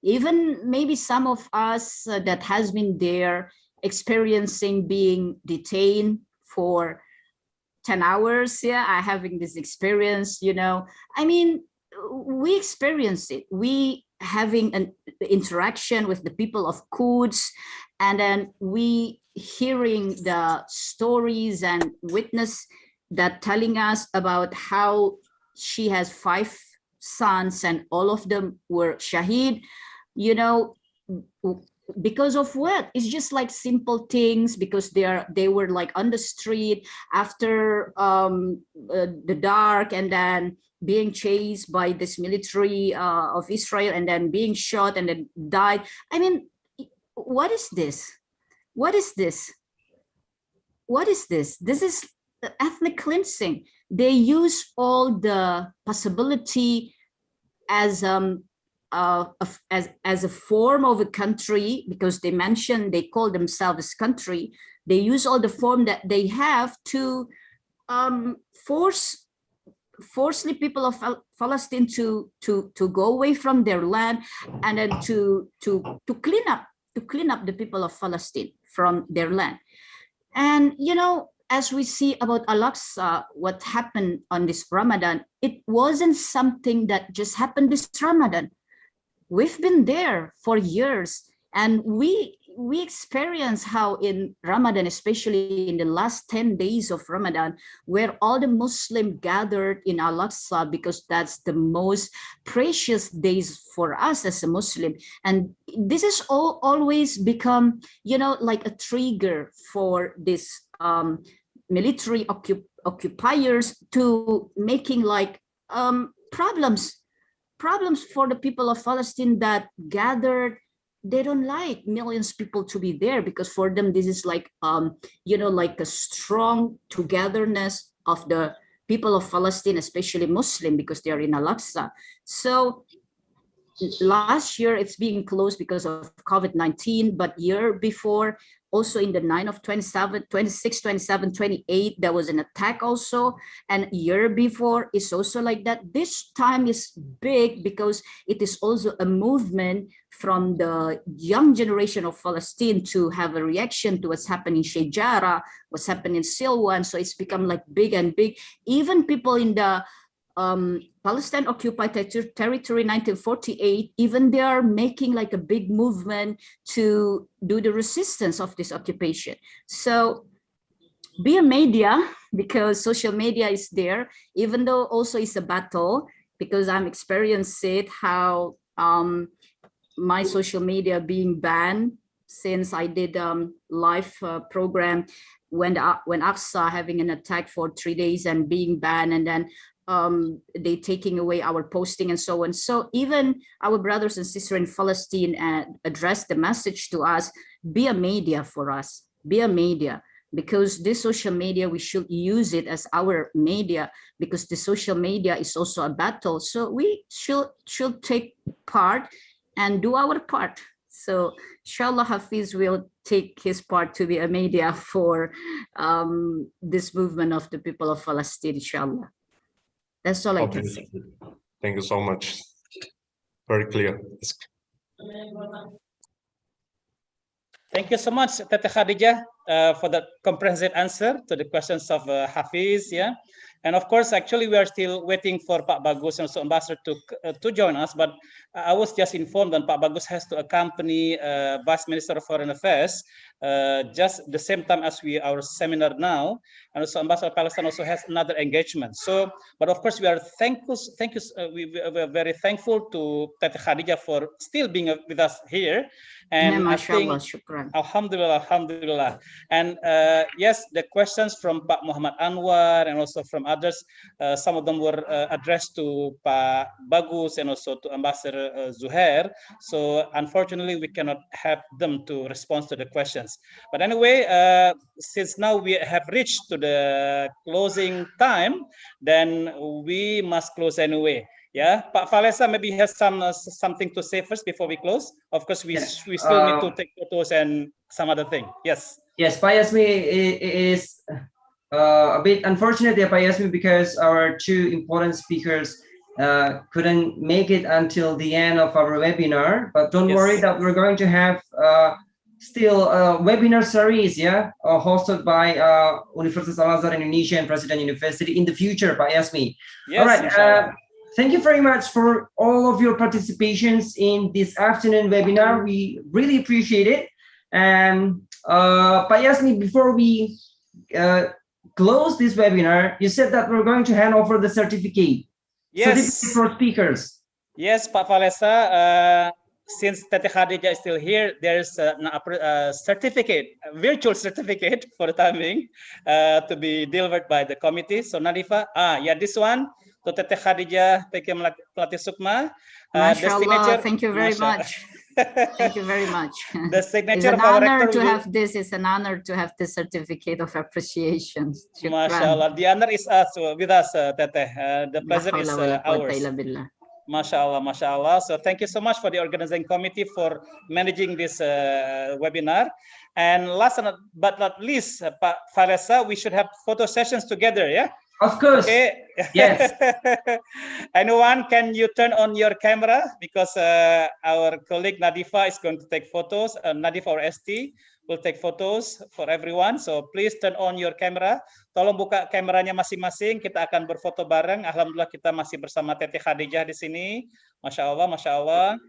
S10: Even maybe some of us that has been there experiencing being detained for 10 hours. I having this experience, you know. I mean, we experience it. We having an interaction with the people of Quds, and then we hearing the stories and witness that telling us about how she has 5 sons and all of them were shaheed, you know. Because of what? It's just like simple things, because they were like on the street after the dark, and then being chased by this military of Israel, and then being shot and then died. I mean, what is this? What is this? What is this? This is ethnic cleansing. They use all the possibility as a form of a country, because they call themselves country. They use all the form that they have to forcefully people of Palestine to go away from their land, and then to clean up the people of Palestine from their land. And you know, as we see about Al-Aqsa, what happened on this Ramadan, it wasn't something that just happened this Ramadan. We've been there for years, and we experience how in Ramadan, especially in the last 10 days of Ramadan, where all the Muslims gathered in Al-Aqsa, because that's the most precious days for us as a Muslim. And this is always become, you know, like a trigger for this military occupiers to making like problems for the people of Palestine that gathered. They don't like millions of people to be there, because for them this is like you know, like a strong togetherness of the people of Palestine, especially Muslim, because they are in Al-Aqsa. So last year it's being closed because of COVID-19, but year before Also in the 9 of 27, 26, 27, 28, there was an attack also. And a year before is also like that. This time is big because it is also a movement from the young generation of Palestine to have a reaction to what's happening in Sheikh Jarrah, what's happening in Silwan. So it's become like big and big. Even people in the Palestine occupied territory 1948, even they are making like a big movement to do the resistance of this occupation. So be a media, because social media is there, even though also it's a battle, because I'm experiencing how my social media being banned since I did live program when Aqsa having an attack for 3 days and being banned, and then they taking away our posting and so on. So even our brothers and sisters in Palestine addressed the message to us, be a media for us, be a media, because this social media, we should use it as our media, because the social media is also a battle. So we should take part and do our part. So inshallah, Hafiz will take his part to be a media for this movement of the people of Palestine, inshallah. That's all I can say.
S12: Thank you so much. Very clear.
S4: Thank you so much, Tete Khadijah, for the comprehensive answer to the questions of Hafiz. Yeah, and of course, actually, we are still waiting for Pak Bagus and also Ambassador to join us. But I was just informed that Pak Bagus has to accompany Vice Minister of Foreign Affairs just the same time as our seminar now, and also Ambassador of Palestine also has another engagement. So, but of course, we are thankful. We are very thankful to Tete Khadijah for still being with us here. And I think, alhamdulillah, alhamdulillah. And yes, the questions from Pak Muhammad Anwar and also from others, some of them were addressed to Pak Bagus and also to Ambassador Zuhair. So unfortunately, we cannot have them to respond to the questions. But anyway, since now we have reached to the closing time, then we must close anyway. Yeah, Pak Falesa maybe has something to say first before we close. Of course, we still need to take photos and some other thing. Yes.
S2: Yes, Pak Yasmi is a bit unfortunate, Pak Yasmi, because our two important speakers couldn't make it until the end of our webinar. But don't worry, that we're going to have still a webinar series, hosted by Universitas Al-Azhar Indonesia and President University in the future, Pak Yasmi.
S4: Yes,
S2: all right. Thank you very much for all of your participations in this afternoon webinar. We really appreciate it. And Pak Yasmi, before we close this webinar, you said that we're going to hand over the certificate.
S4: Yes.
S2: Certificate for speakers.
S4: Yes, Pak Falesa. Since Tete Khadijah is still here, there's a certificate, a virtual certificate for the time being, to be delivered by the committee. So Nadifa, this one. To Tete Khadijah, Teke Pelatih Sukma.
S10: MashaAllah, thank you very much. Thank you very much.
S4: The signature
S10: it's an
S4: of our
S10: honor
S4: rector
S10: to have this. It's an honor to have this certificate of appreciation.
S4: MashaAllah. The honor is us, with us, Tete. The pleasure is ours. MashaAllah, MashaAllah. So thank you so much for the organizing committee for managing this webinar. And last but not least, Pak Falesa, we should have photo sessions together, yeah?
S2: Of course.
S4: Okay.
S2: Yes.
S4: Anyone, can you turn on your camera, because our colleague Nadifa is going to take photos. Nadifa or ST will take photos for everyone. So please turn on your camera. Tolong buka kameranya masing-masing. Kita akan berfoto bareng. Alhamdulillah kita masih bersama Tete Khadijah di sini. Masya Allah, Masya Allah.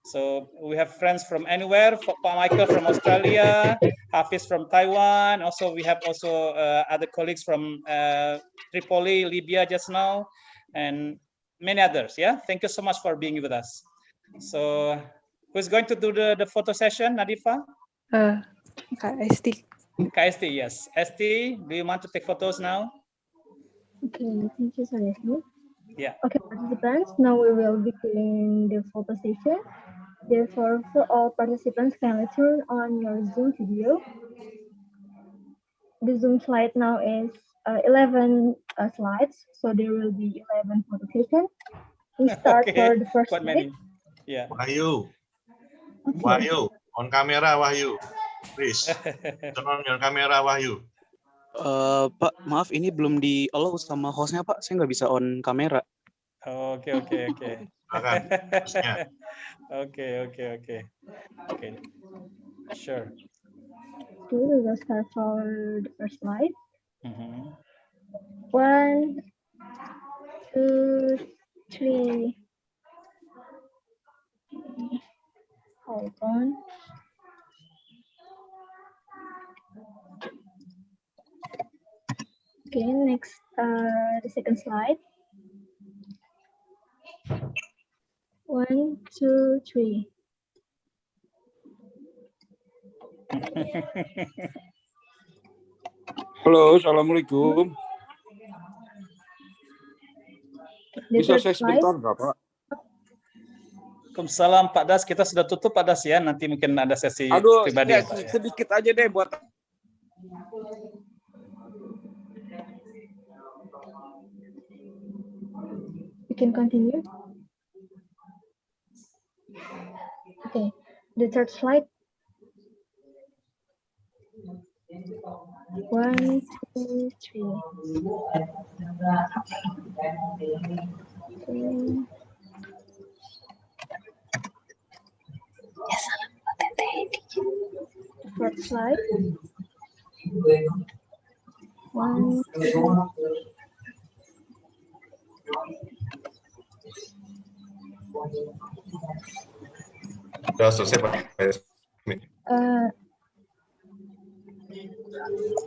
S4: So we have friends from anywhere. Pak Michael from Australia, Hafiz from Taiwan. Also, we have other colleagues from Tripoli, Libya just now, and many others. Yeah, thank you so much for being with us. So, who's going to do the photo session, Nadifa?
S14: KST.
S4: KST, yes. ST, do you want to take photos now?
S14: Okay, thank you, Sir.
S4: Yeah.
S14: Okay, participants, now we will begin the photo session. Therefore, for all participants, kindly turn on your Zoom video. The Zoom slide now is 11 slides, so there will be 11 photo sessions. We start for the first
S4: slide. Yeah.
S1: Wahyu, Wahyu, on camera, Wahyu. Please, turn on your camera, Wahyu.
S15: Pak, maaf ini belum di allow sama hostnya Pak, saya nggak bisa on kamera.
S4: Oke. Oke. Sure.
S14: Okay, we will start for the first slide. 1, 2, 3. Hold on. Okay, next, the second slide. 1, 2, 3.
S6: Halo, assalamualaikum. Bisa saya sebentar nggak, Pak?
S4: Waalaikumsalam Pak Das, kita sudah tutup Pak Das ya, nanti mungkin ada sesi pribadi ya, Pak, ya.
S6: Sedikit aja deh buat.
S14: You can continue. Okay, the third slide. 1, 2, 3. Fourth slide. 1, 2.
S12: Sudah selesai Pak.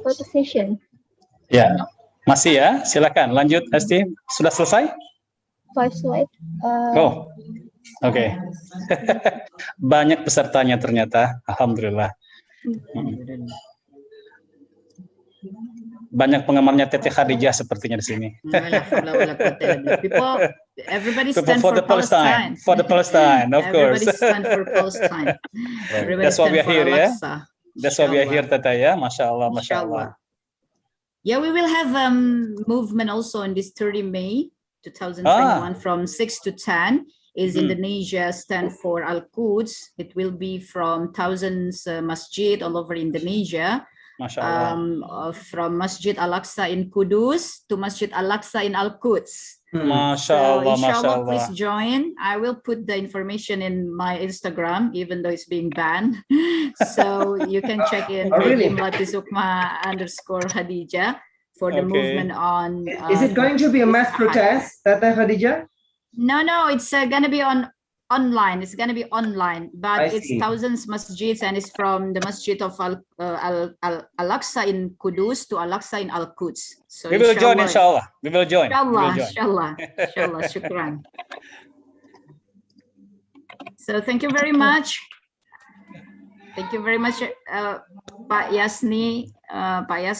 S14: Photo session.
S4: Ya, masih ya, silakan lanjut Esti. Sudah selesai?
S14: 5 slide.
S4: Oke. Banyak pesertanya ternyata, alhamdulillah. Banyak penggemarnya Teteh Khadijah sepertinya di sini.
S16: Everybody stand for
S4: Palestine. For the Palestine, of course.
S16: Everybody stand for Palestine.
S4: That's why we are here, ya. That's why we are here, Tata, ya. Masya Allah, Masya Allah.
S16: Yeah, we will have movement also on this 30 May 2021 from 6 to 10. Is Indonesia stand for Al-Quds. It will be from thousands masjid all over Indonesia. From Masjid Al-Aqsa in Kudus to Masjid Al-Aqsa in Al-Quds.
S4: Masya Allah,
S16: inshallah, please join. I will put the information in my Instagram, even though it's being banned. So you can check in @Latisukma_Khadijah for the movement on.
S2: Is it going to be a mass protest, Tata Khadijah?
S16: No, it's gonna be online. It's gonna be online, but it's thousands masjids, and it's from the Masjid of Al-Aqsa in Kudus to Al-Aqsa in Al-Quds. So
S4: we will join, inshallah. We will join.
S16: Inshallah. Shukran. So thank you very much. Thank you very much, Pak Yasmi.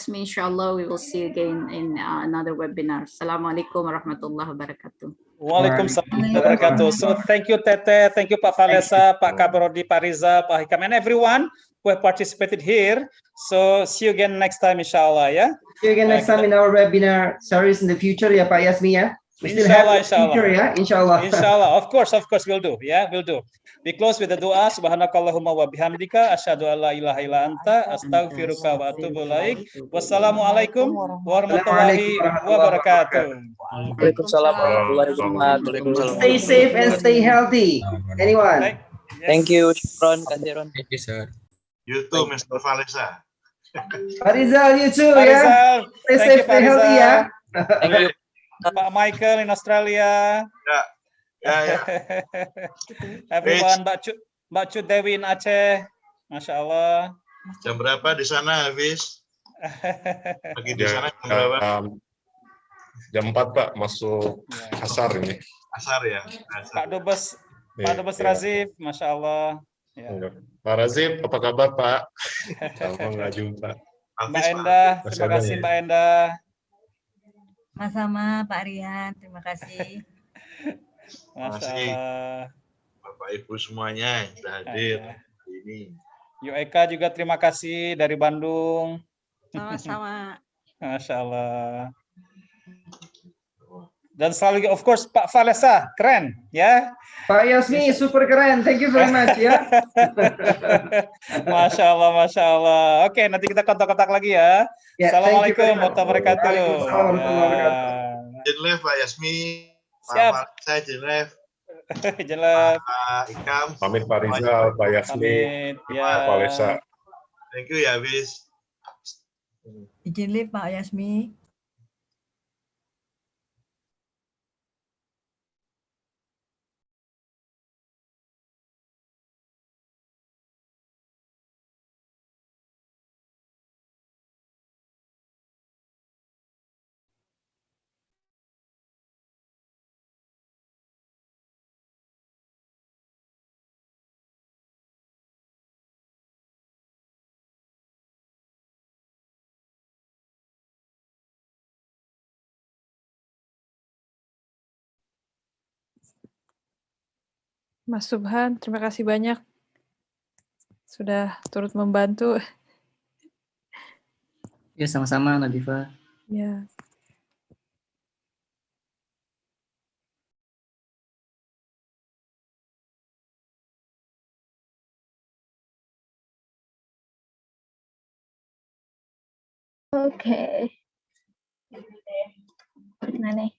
S16: Inshallah, we will see you again in another webinar. Assalamualaikum warahmatullahi wabarakatuh.
S4: Waalaikumsalam warahmatullahi wabarakatuh. So thank you Tete, thank you Pak Valesa, Pak Kabarodi, Pak Riza, Pak Hikam, and everyone who have participated here. So see you again next time, inshallah, yeah?
S2: See you again next time in our webinar series in the future, ya Pak Yasmi, ya? We still have the future, ya? Inshallah.
S4: Inshallah, of course, we'll do, yeah, we'll do. We close with the dua, subhanakallahumma wa bihamdika, asyhadu an la ilaha illa anta, astaghfiruka wa atubu ilaik. Wassalamualaikum warahmatullahi wabarakatuh.
S15: Waalaikumsalam warahmatullahi wabarakatuh.
S2: Stay safe and stay healthy. Anyone?
S15: Thank you, Shukron, Kasiron.
S17: Thank you, sir.
S1: You too, Mr. Valesa.
S2: Pak Rizal, you too,
S4: Pak
S2: ya?
S4: Rizal,
S2: Stay
S4: thank
S2: safe,
S4: you, Pak
S2: stay healthy,
S4: Rizal.
S2: ya?
S15: Thank you.
S4: Pak Michael in Australia.
S1: Ya.
S4: Everyone, Mbak Cut Dewi in Aceh. Masya Allah.
S1: Jam berapa di sana, Hafiz? Lagi di sana jam berapa?
S12: Jam 4, Pak, masuk Azhar ini.
S1: Azhar ya.
S4: Pak Dubes Razif, Masya Allah. Ya.
S12: Pak Razif, apa kabar, Pak? Lama nggak jumpa.
S4: Mbak Endah, terima kasih Mbak Endah.
S18: Sama-sama Pak Rian, terima kasih.
S4: Masya Allah.
S1: Bapak Ibu semuanya yang sudah hadir hari ini.
S4: Yu Eka juga terima kasih dari Bandung.
S18: Sama-sama.
S4: Masya Allah. Dan selalu of course Pak Valesa, keren ya.
S2: Pak Yasmi super keren, thank you very much ya.
S4: Masya Allah, Masya Allah. Oke, nanti kita kontak-kontak lagi ya. Assalamualaikum warahmatullahi wabarakatuh.
S2: Waalaikumsalam warahmatullahi wabarakatuh.
S1: Jenlef Pak Yasmi.
S4: Siap.
S1: Saya Jenlef.
S4: Jenlef.
S1: Pak Ikam.
S12: Pamit Pak Rizal, Pak Yasmi, Pak Valesa.
S1: Thank you ya, Bis.
S18: Izin live Pak Yasmi.
S17: Mas Subhan, terima kasih banyak sudah turut membantu.
S19: Ya, sama-sama Nadifa.
S17: Ya.
S14: Oke. Nah nih.